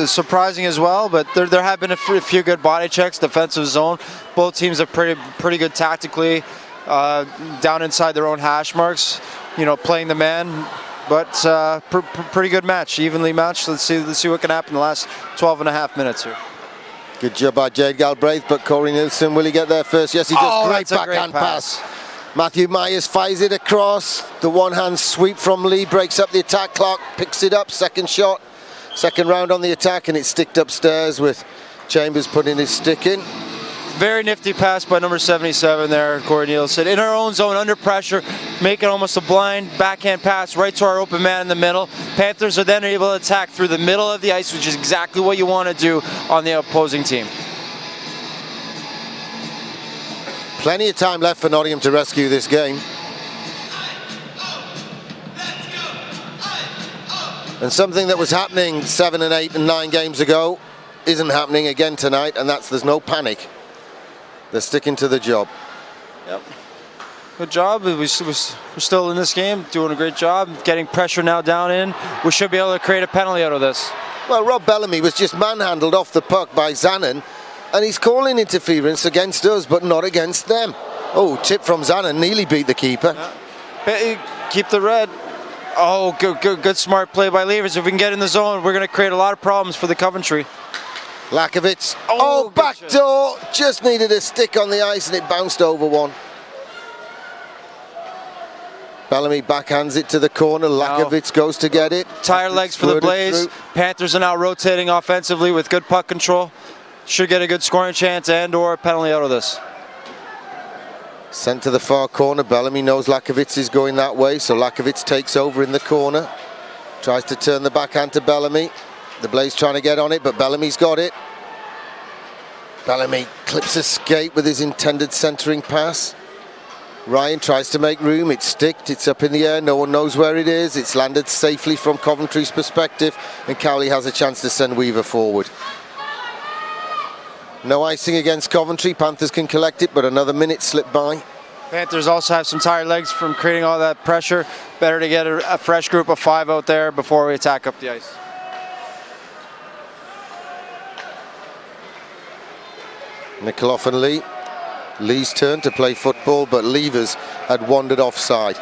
Surprising as well, but there have been a few good body checks, defensive zone. Both teams are pretty good tactically, down inside their own hash marks, playing the man. but pretty good match, evenly matched. Let's see what can happen in the last 12 and a half minutes here. Good job by Jade Galbraith, but Corey Nielsen, will he get there first? Yes, he does. Oh, Great backhand pass. Matthew Myers fires it across. The one-hand sweep from Lee breaks up the attack clock, picks it up, second shot. Second round on the attack, and it's sticked upstairs with Chambers putting his stick in. Very nifty pass by number 77 there, Corey Nielsen. In our own zone, under pressure, making almost a blind backhand pass right to our open man in the middle. Panthers are then able to attack through the middle of the ice, which is exactly what you want to do on the opposing team. Plenty of time left for Nottingham to rescue this game. And something that was happening 7 and 8 and 9 games ago isn't happening again tonight, and that's there's no panic. They're sticking to the job. Yep. Good job. We're still in this game, doing a great job, getting pressure now down in. We should be able to create a penalty out of this. Well, Rob Bellamy was just manhandled off the puck by Zanin, and he's calling interference against us, but not against them. Oh, tip from Zanin, nearly beat the keeper. Yeah. Keep the red. Oh, good smart play by Levers. If we can get in the zone, we're going to create a lot of problems for the Coventry. Lakovitz. Oh, backdoor. Just needed a stick on the ice and it bounced over one. Bellamy backhands it to the corner. Lakovitz goes to get it. Tire legs for the Blaze. Panthers are now rotating offensively with good puck control. Should get a good scoring chance and or a penalty out of this. Sent to the far corner. Bellamy knows Lakovitz is going that way, so Lakovitz takes over in the corner. Tries to turn the backhand to Bellamy. The Blaze trying to get on it, but Bellamy's got it. Bellamy clips a skate with his intended centering pass. Ryan tries to make room. It's sticked. It's up in the air. No one knows where it is. It's landed safely from Coventry's perspective, and Cowley has a chance to send Weaver forward. No icing against Coventry. Panthers can collect it, but another minute slipped by. Panthers also have some tired legs from creating all that pressure. Better to get a fresh group of 5 out there before we attack up the ice. Mikaloff and Lee. Lee's turn to play football, but Levers had wandered offside.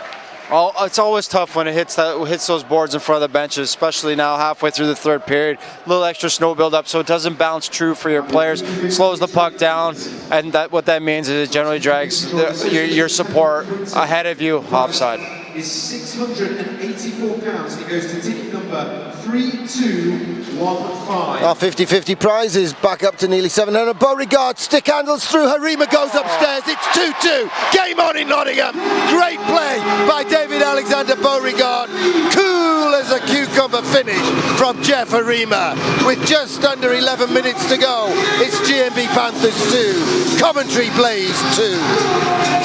Oh, it's always tough when it hits those boards in front of the benches, especially now halfway through the third period. A little extra snow build-up, so it doesn't bounce true for your players. Slows the puck down, and what that means is it generally drags your support ahead of you offside. Is £684. It goes to ticket number 3215. Our 50-50 prize is back up to nearly 700. Beauregard stick handles through. Harima goes upstairs. It's 2-2. Game on in Nottingham. Great play by David Alexander Beauregard. Cool as a cucumber finish from Jeff Harima. With just under 11 minutes to go, it's GMB Panthers 2, Coventry Blaze 2.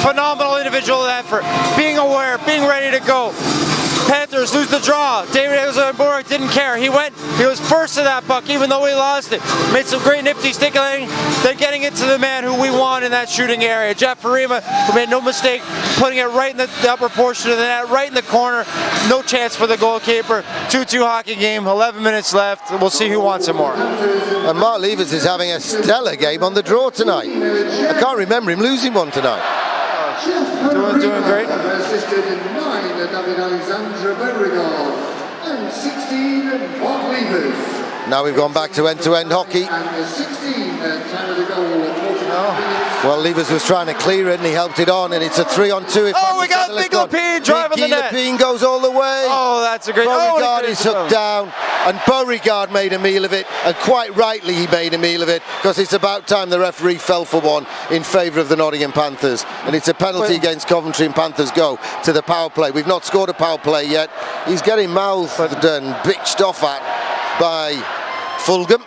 Phenomenal individual effort. Being aware, being ready to go. Panthers lose the draw. David Alexander didn't care. He was first to that puck, even though he lost it. Made some great nifty stick landing, then getting it to the man who we want in that shooting area. Jeff Harima, who made no mistake, putting it right in the upper portion of the net, right in the corner. No chance for the goalkeeper. 2-2 hockey game, 11 minutes left. We'll see who wants it more. And Mark Levers is having a stellar game on the draw tonight. I can't remember him losing one tonight. Doing great. Assisted in 9, David Alexander Beauregard, and 16, Bob Levers. Now we've gone back to end-to-end hockey. And 16, time of the goal, 45 minutes. Well, Levers was trying to clear it and he helped it on, and it's a 3-on-2. Oh, we got Big Lapine driving the net. Lapine goes all the way. Oh, that's a great. Beauregard is hooked down, and Beauregard made a meal of it, and quite rightly he made a meal of it, because it's about time the referee fell for one in favour of the Nottingham Panthers, and it's a penalty against Coventry, and Panthers go to the power play. We've not scored a power play yet. He's getting mouthed and bitched off at by Fulgham.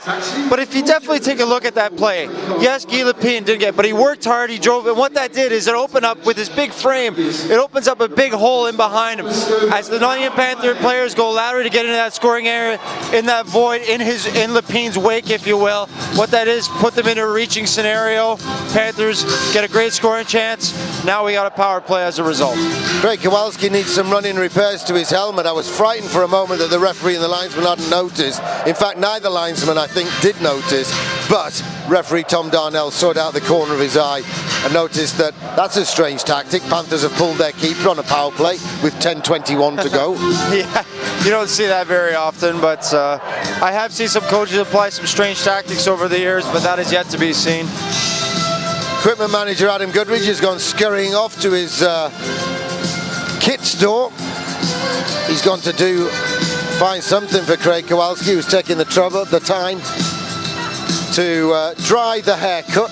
But if you definitely take a look at that play, yes, Guy Lapine did get, but he worked hard, he drove, and what that did is it opened up with his big frame, it opens up a big hole in behind him. As the Nottingham Panther players go louder to get into that scoring area, in that void, in Lapine's wake, if you will, what that is, put them in a reaching scenario. Panthers get a great scoring chance. Now we got a power play as a result. Craig Kowalski needs some running repairs to his helmet. I was frightened for a moment that the referee and the linesman hadn't noticed. In fact, neither linesman, I think, did notice, but referee Tom Darnell saw it out the corner of his eye and noticed that that's a strange tactic. Panthers have pulled their keeper on a power play with 10:21 to go. Yeah, you don't see that very often, but I have seen some coaches apply some strange tactics over the years, but that is yet to be seen. Equipment manager Adam Goodridge has gone scurrying off to his kit store. He's gone to find something for Craig Kowalski, who's taking the time to dry the haircut.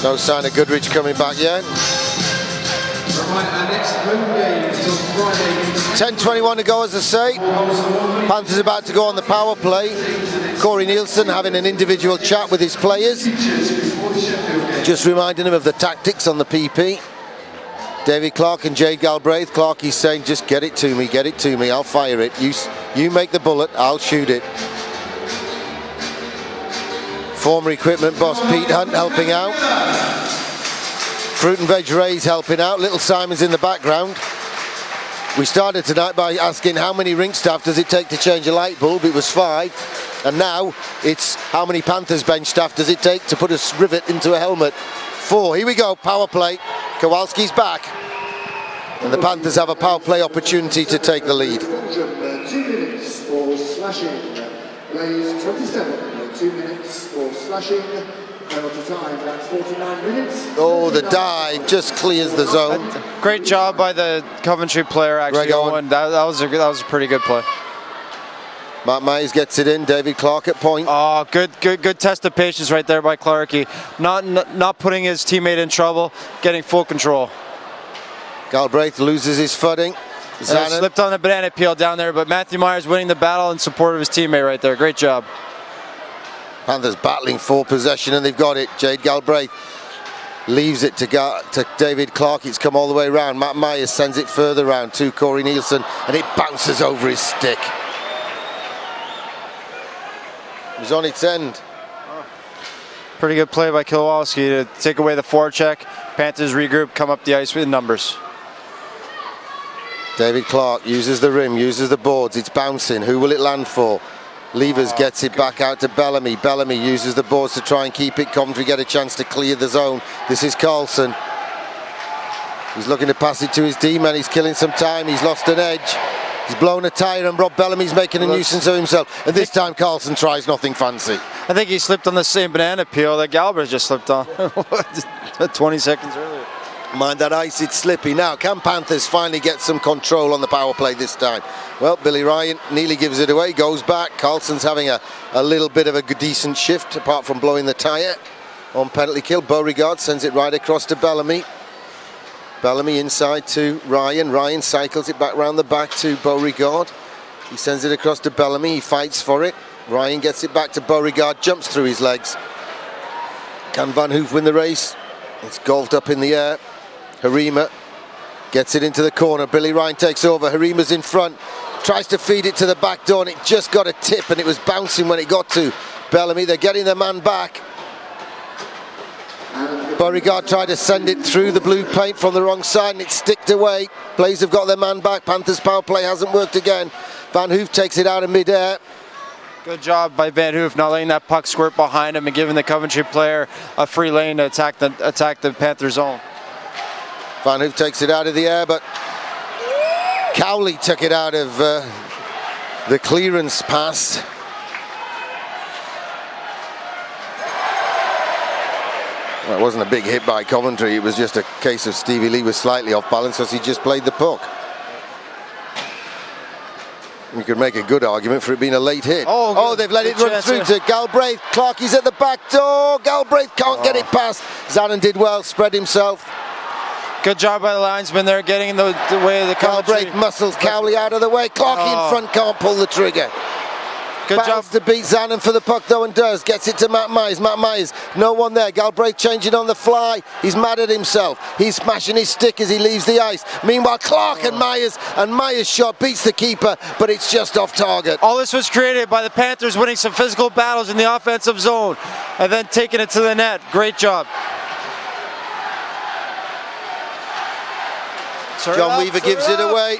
No sign of Goodridge coming back yet. 10:21 to go, as I say. Panthers about to go on the power play. Corey Nielsen having an individual chat with his players, just reminding them of the tactics on the PP. David Clark and Jade Galbraith. Clark, he's saying, just get it to me, I'll fire it. You make the bullet, I'll shoot it. Former equipment boss Pete Hunt helping out. Fruit and Veg Ray's helping out. Little Simon's in the background. We started tonight by asking how many rink staff does it take to change a light bulb. It was 5. And now it's how many Panthers bench staff does it take to put a rivet into a helmet. 4. Here we go, power play. Kowalski's back. And the Panthers have a power play opportunity to take the lead. 2 minutes for slashing. Plays 27. 2 minutes for slashing. Penalty time, that's 49 minutes. Oh, the dive just clears the zone. Great job by the Coventry player, actually. Owen. That was a pretty good play. Matt Myers gets it in. David Clark at point. Oh, good test of patience right there by Clarkey. Not putting his teammate in trouble, getting full control. Galbraith loses his footing. Slipped on the banana peel down there, but Matthew Myers winning the battle in support of his teammate right there. Great job. Panthers battling for possession, and they've got it. Jade Galbraith leaves it to David Clark. It's come all the way around. Matt Myers sends it further round to Corey Nielsen, and it bounces over his stick. It was on its end. Pretty good play by Kowalski to take away the forecheck. Panthers regroup, come up the ice with numbers. David Clark uses the rim, uses the boards. It's bouncing. Who will it land for? Levers gets it back out to Bellamy. Bellamy uses the boards to try and keep it. Coventry get a chance to clear the zone. This is Carlson. He's looking to pass it to his D-man. He's killing some time. He's lost an edge. He's blown a tyre, and Rob Bellamy's making a nuisance of himself. And this time Carlson tries nothing fancy. I think he slipped on the same banana peel that Galbraith just slipped on 20 seconds earlier. Mind that ice, it's slippy. Now, can Panthers finally get some control on the power play this time? Well, Billy Ryan nearly gives it away, goes back. Carlson's having a little bit of a decent shift, apart from blowing the tyre on penalty kill. Beauregard sends it right across to Bellamy. Bellamy inside to Ryan. Ryan cycles it back round the back to Beauregard. He sends it across to Bellamy. He fights for it. Ryan gets it back to Beauregard, jumps through his legs. Can Van Hoof win the race? It's golfed up in the air. Harima gets it into the corner. Billy Ryan takes over. Harima's in front. Tries to feed it to the back door, and it just got a tip, and it was bouncing when it got to Bellamy. They're getting their man back. Beauregard tried to send it through the blue paint from the wrong side, and it sticked away. Blaze have got their man back. Panthers power play hasn't worked again. Van Hoof takes it out of mid-air. Good job by Van Hoof not letting that puck squirt behind him and giving the Coventry player a free lane to attack the Panther zone. Van Hoof takes it out of the air, but Cowley took it out of the clearance pass. Well, it wasn't a big hit by Coventry. It was just a case of Stevie Lee was slightly off balance because he just played the puck. You could make a good argument for it being a late hit. Oh, they've let it run through to Galbraith. Clarkey's at the back door. Galbraith can't get it past. Zanin did well, spread himself. Good job by the linesman there, getting in the way of the Galbraith muscles Cowley out of the way. Clarkey in front can't pull the trigger. Good job to beat Zanin for the puck though, and does. Gets it to Matt Myers. Matt Myers, no one there. Galbraith changing on the fly. He's mad at himself. He's smashing his stick as he leaves the ice. Meanwhile, Clark and Myers' shot beats the keeper, but it's just off target. All this was created by the Panthers winning some physical battles in the offensive zone and then taking it to the net. Great job. John Weaver gives it away.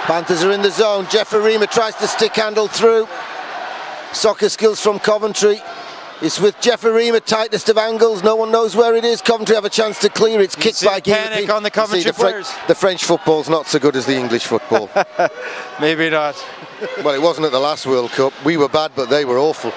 Panthers are in the zone. Jeff Arima tries to stick handle through. Soccer skills from Coventry. It's with Jeff Arima, tightest of angles. No one knows where it is. Coventry have a chance to clear. It's kicked by Guillotin. Panic on the Coventry players. The French football's not so good as the English football. Maybe not. Well, it wasn't at the last World Cup. We were bad, but they were awful.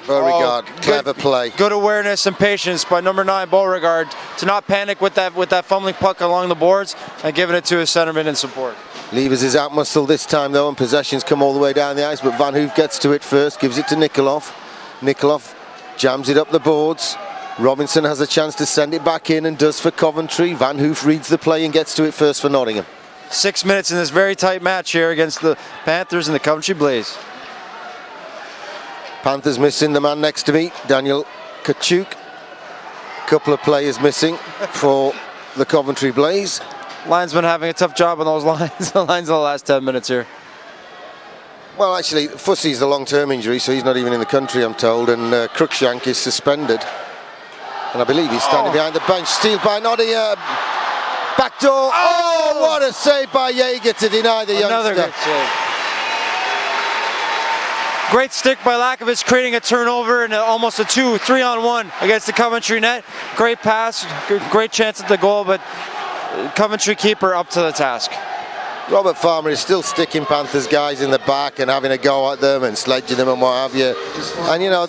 Beauregard, clever play. Good awareness and patience by number 9 Beauregard to not panic with that fumbling puck along the boards and giving it to his centerman in support. Levers is out muscle this time though, and possessions come all the way down the ice, but Van Hoof gets to it first, gives it to Nikolov. Nikolov jams it up the boards. Robinson has a chance to send it back in and does for Coventry. Van Hoof reads the play and gets to it first for Nottingham. 6 minutes in this very tight match here against the Panthers and the Coventry Blaze. Panthers missing the man next to me, Daniel Kachuk. Couple of players missing for the Coventry Blaze. Linesman having a tough job on those lines. The lines in the last 10 minutes here. Well, actually, Fussy's a long-term injury, so he's not even in the country, I'm told, and Cruikshank is suspended. And I believe he's standing behind the bench. Steal by Nottingham. Backdoor. Oh, what a save by Jaeger to deny the youngster. Another good save. Great stick by Lakovich, creating a turnover and almost a 3-on-1 against the Coventry net. Great pass, great chance at the goal, but Coventry keeper up to the task. Robert Farmer is still sticking Panthers guys in the back and having a go at them and sledging them and what have you. And you know,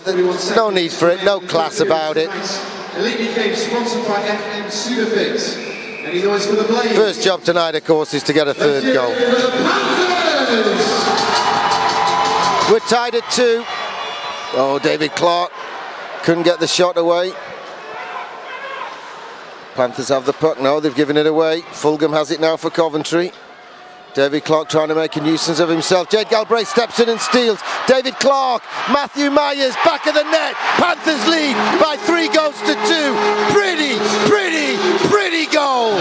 no need for it, no class about it. Elite game sponsored by FM Sudafix. Any noise for the Blaze? First job tonight, of course, is to get a third goal. We're tied at 2. Oh, David Clark couldn't get the shot away. Panthers have the puck. No, they've given it away. Fulgham has it now for Coventry. David Clark trying to make a nuisance of himself. Jade Galbraith steps in and steals. David Clark, Matthew Myers, back of the net. Panthers lead by 3 goals to 2. Pretty goal.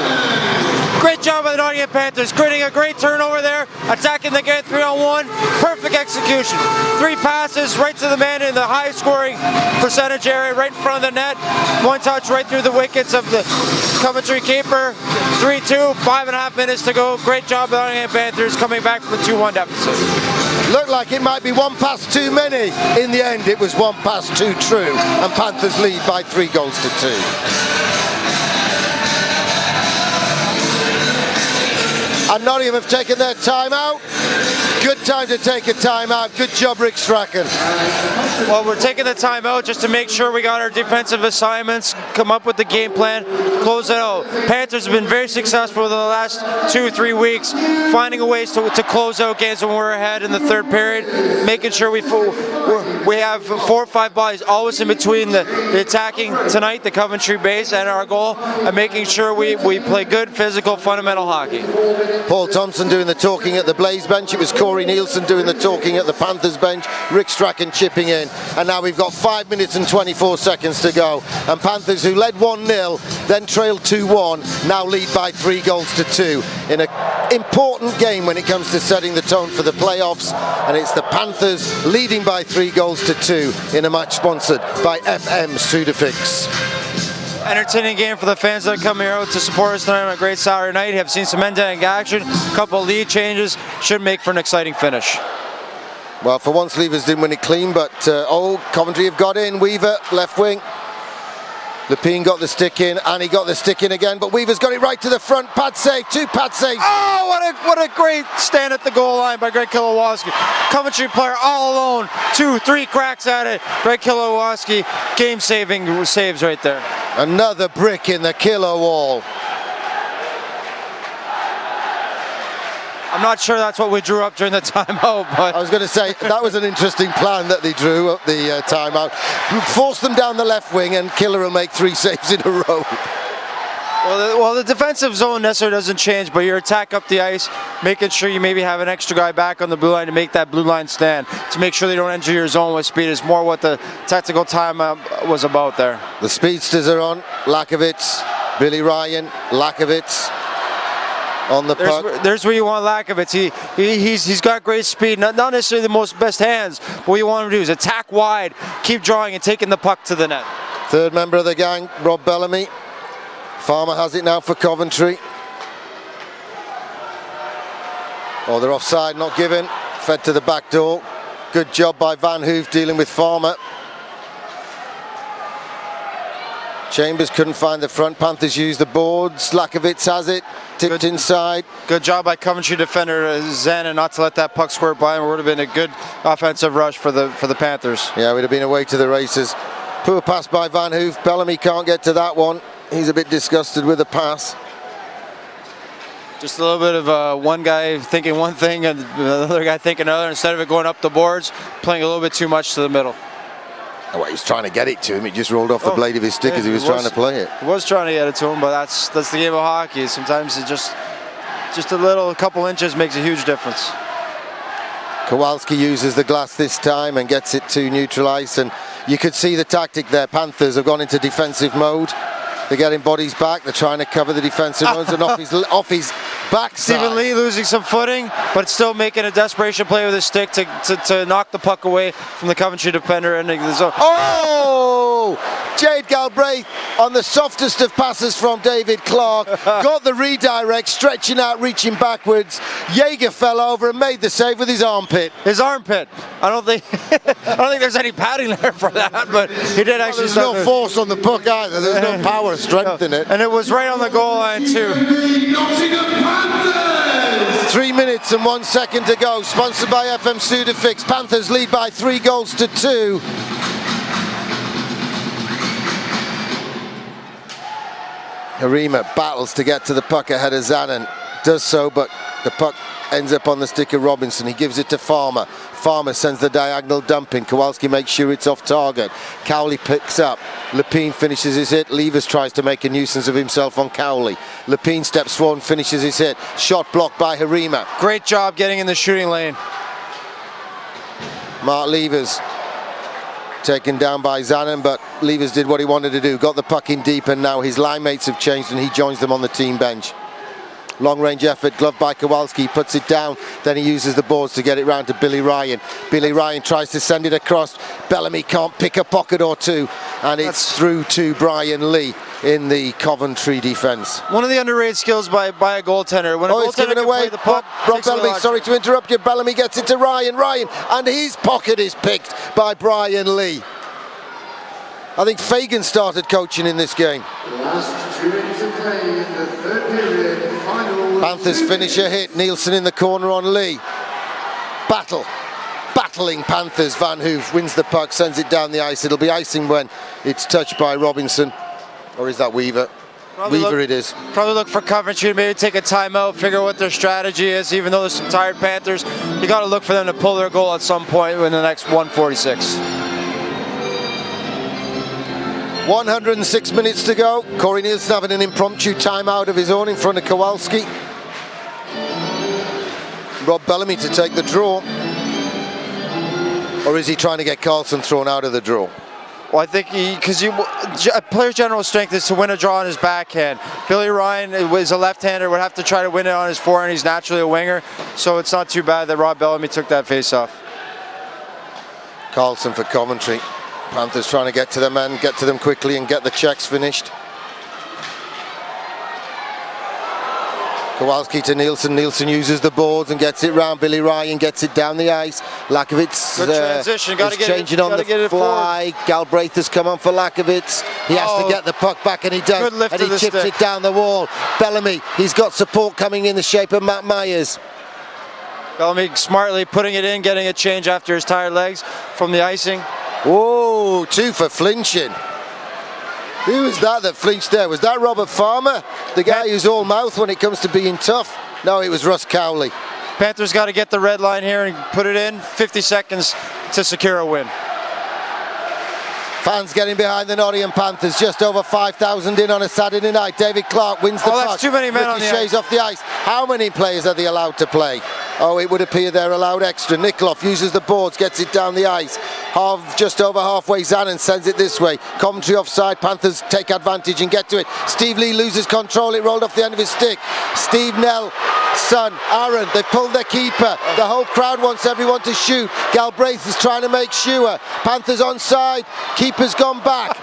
Great job by the Nottingham Panthers, creating a great turnover there, attacking the game 3-on-1. Perfect execution. 3 passes right to the man in the high scoring percentage area, right in front of the net. 1 touch right through the wickets of the Coventry keeper. 3-2, 5.5 minutes to go. Great job by the Nottingham Panthers coming back from a 2-1 deficit. Looked like it might be 1 pass too many. In the end, it was 1 pass too true, and Panthers lead by 3 goals to 2. And Nottingham have taken their time out. Good time to take a time out. Good job, Rick Strachan. Well, we're taking the time out just to make sure we got our defensive assignments, come up with the game plan, close it out. Panthers have been very successful in the last 2-3 weeks, finding a ways to close out games when we're ahead in the third period, making sure we have 4 or 5 bodies always in between the attacking tonight, the Coventry base, and our goal, and making sure we play good, physical, fundamental hockey. Paul Thompson doing the talking at the Blaze bench. It was Corey Nielsen doing the talking at the Panthers bench. Rick Strachan chipping in. And now we've got 5 minutes and 24 seconds to go. And Panthers, who led 1-0, then trailed 2-1, now lead by 3 goals to 2 in an important game when it comes to setting the tone for the playoffs. And it's the Panthers leading by 3 goals to 2 in a match sponsored by FM Sudafix. Entertaining game for the fans that are coming out to support us tonight on a great Saturday night. Have seen some end-to-end action, a couple of lead changes, should make for an exciting finish. Well, for once, Levers didn't win it clean, but Coventry have got in. Weaver, left wing. Lepine got the stick in, and he got the stick in again, but Weaver's got it right to the front. Pad save, 2 pad saves. Oh, what a great stand at the goal line by Greg Kilowaski. Coventry player all alone, 2-3 cracks at it. Greg Kilowaski, game-saving saves right there. Another brick in the killer wall. I'm not sure that's what we drew up during the timeout, but I was going to say that was an interesting plan that they drew up the timeout. Force them down the left wing, and Killer will make 3 saves in a row. Well, the defensive zone necessarily doesn't change, but your attack up the ice, making sure you maybe have an extra guy back on the blue line to make that blue line stand, to make sure they don't enter your zone with speed is more what the tactical timeout was about there. The speedsters are on. Lakovitz, Billy Ryan, Lakovitz. On the puck. There's where you want Lakovitz. He's got great speed, not necessarily the best hands, but what you want him to do is attack wide, keep drawing and taking the puck to the net. Third member of the gang, Rob Bellamy. Farmer has it now for Coventry. Oh, they're offside, not given. Fed to the back door. Good job by Van Hoof dealing with Farmer. Chambers couldn't find the front. Panthers used the boards. Lakovitz has it. Tipped inside. Good job by Coventry defender Zanin not to let that puck squirt by him. It would have been a good offensive rush for the Panthers. Yeah, we'd have been away to the races. Poor pass by Van Hoof. Bellamy can't get to that one. He's a bit disgusted with the pass. Just a little bit of one guy thinking one thing and another guy thinking another. Instead of it going up the boards, playing a little bit too much to the middle. Oh, well, he was trying to get it to him. It just rolled off the blade of his stick as he was trying to play it. He was trying to get it to him, but that's the game of hockey. Sometimes it just a couple inches makes a huge difference. Kowalski uses the glass this time and gets it to neutral ice, and you could see the tactic there. Panthers have gone into defensive mode. They're getting bodies back. They're trying to cover the defensive modes and off his backside. Stephen Lee losing some footing, but still making a desperation play with his stick to knock the puck away from the Coventry defender. And oh! Jade Galbraith on the softest of passes from David Clark. Got the redirect, stretching out, reaching backwards. Jaeger fell over and made the save with his armpit. His armpit. I don't think there's any padding there for that, but he did actually. There's no force on the puck either. There's no power, strength in it. And it was right on the goal line too. 3 minutes and 1 second to go. Sponsored by FM Sudafix. Panthers lead by 3 goals to 2. Harima battles to get to the puck ahead of Zanin. Does so, but the puck ends up on the stick of Robinson. He gives it to Farmer. Farmer sends the diagonal dump in. Kowalski makes sure it's off target. Cowley picks up. Lepine finishes his hit. Levers tries to make a nuisance of himself on Cowley. Lepine steps forward and finishes his hit. Shot blocked by Harima. Great job getting in the shooting lane. Mark Levers taken down by Zanin, but Levers did what he wanted to do. Got the puck in deep, and now his line mates have changed and he joins them on the team bench. Long range effort, gloved by Kowalski, he puts it down, then he uses the boards to get it round to Billy Ryan. Billy Ryan tries to send it across. Bellamy can't pick a pocket or two, and it's through to Brian Lee in the Coventry defence. One of the underrated skills by a goaltender. When it's given away. Rob Bellamy, sorry to interrupt you. Bellamy gets it to Ryan. Ryan, and his pocket is picked by Brian Lee. I think Fagan started coaching in this game. Last 2 minutes of play in the third period. Panthers finish a hit. Nielsen in the corner on Lee. Battling Panthers. Van Hoof wins the puck, sends it down the ice. It'll be icing when it's touched by Robinson. Or is that Weaver? Weaver it is. Probably look for Coventry to maybe take a timeout, figure out what their strategy is. Even though there's some tired Panthers, you got to look for them to pull their goal at some point in the next 1:46. 106 minutes to go. Corey Nielsen having an impromptu timeout of his own in front of Kowalski. Rob Bellamy to take the draw. Or is he trying to get Carlson thrown out of the draw? Well, I think a player's general strength is to win a draw on his backhand. Billy Ryan is a left-hander, would have to try to win it on his forehand. He's naturally a winger, so it's not too bad that Rob Bellamy took that face-off. Carlson for Coventry. Panthers trying to get to them and get to them quickly and get the checks finished. Kowalski to Nielsen. Nielsen uses the boards and gets it round. Billy Ryan gets it down the ice. Lakovitz is changing on the fly. Galbraith has come on for Lakovitz. He has to get the puck back, and he does. And he chips it down the wall. Bellamy, he's got support coming in the shape of Matt Myers. Bellamy smartly putting it in, getting a change after his tired legs from the icing. Whoa, 2 for flinching. Who was that flinched there? Was that Robert Farmer? The guy who's all mouth when it comes to being tough? No, it was Russ Cowley. Panthers got to get the red line here and put it in. 50 seconds to secure a win. Fans getting behind the Nottingham Panthers. Just over 5,000 in on a Saturday night. David Clark wins the puck. That's too many men on the ice. Off the ice. How many players are they allowed to play? Oh, it would appear they're allowed extra. Nikoloff uses the boards, gets it down the ice. Just over halfway, Zanin sends it this way. Coventry offside, Panthers take advantage and get to it. Steve Lee loses control, it rolled off the end of his stick. Steve Nell son, Aaron. They've pulled their keeper. The whole crowd wants everyone to shoot. Galbraith is trying to make sure. Panthers onside. Keeper's gone back.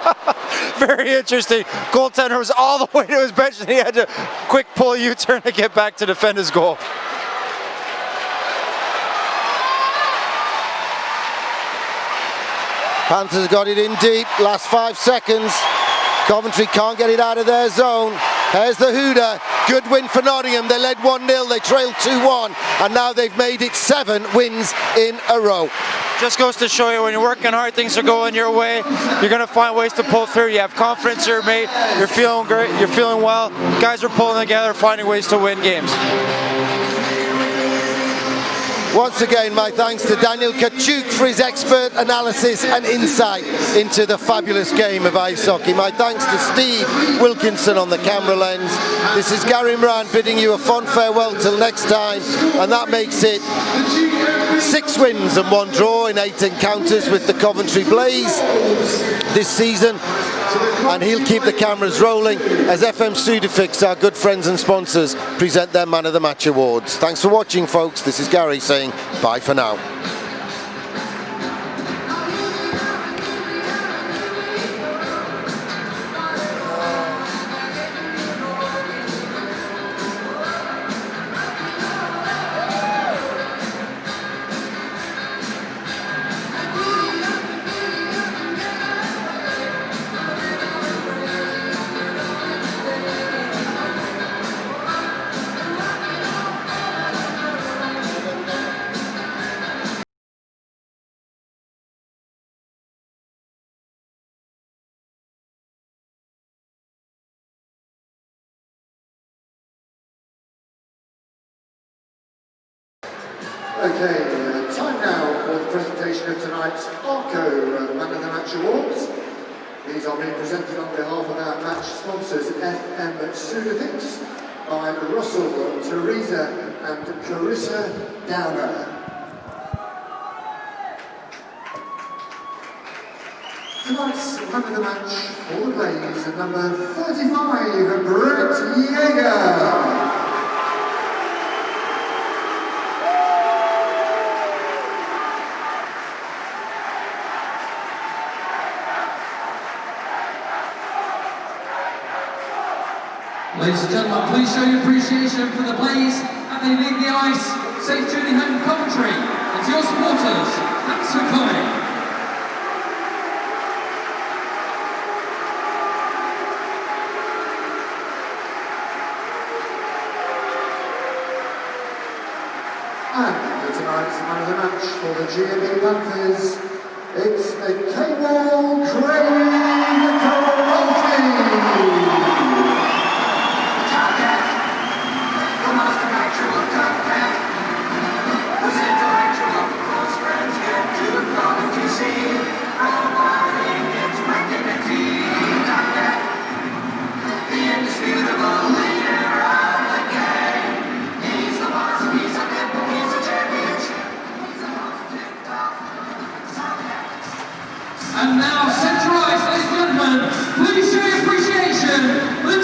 Very interesting. Goaltender was all the way to his bench and he had to quick pull a U-turn to get back to defend his goal. Panthers got it in deep. Last 5 seconds. Coventry can't get it out of their zone. Here's the hooter. Good win for Nottingham. They led 1-0. They trailed 2-1. And now they've made it 7 wins in a row. Just goes to show you when you're working hard, things are going your way. You're going to find ways to pull through. You have confidence in your mate. You're feeling great. You're feeling well. Guys are pulling together, finding ways to win games. Once again, my thanks to Daniel Kachuk for his expert analysis and insight into the fabulous game of ice hockey. My thanks to Steve Wilkinson on the camera lens. This is Gary Moran bidding you a fond farewell till next time, and that makes it 6 wins and 1 draw in 8 encounters with the Coventry Blaze this season. And he'll keep the cameras rolling as FM Sudafix, our good friends and sponsors, present their Man of the Match awards. Thanks for watching, folks. This is Gary saying bye for now. Okay, time now for the presentation of tonight's ARCO Man of the Match Awards. These are being presented on behalf of our match sponsors FM Sudafix by Russell, Teresa and Carissa Downer. Tonight's Man of the Match for the Blaze, number 35, Brett Yeager. Ladies and gentlemen, please show your appreciation for the Blaze as they leave the ice. Safe journey home, Coventry, and to your supporters, thanks for coming. And for tonight's Man of the Match for the GMB Panthers, it's the Cable Craig Coventry. And now, centralised, ladies and gentlemen, please show your appreciation for the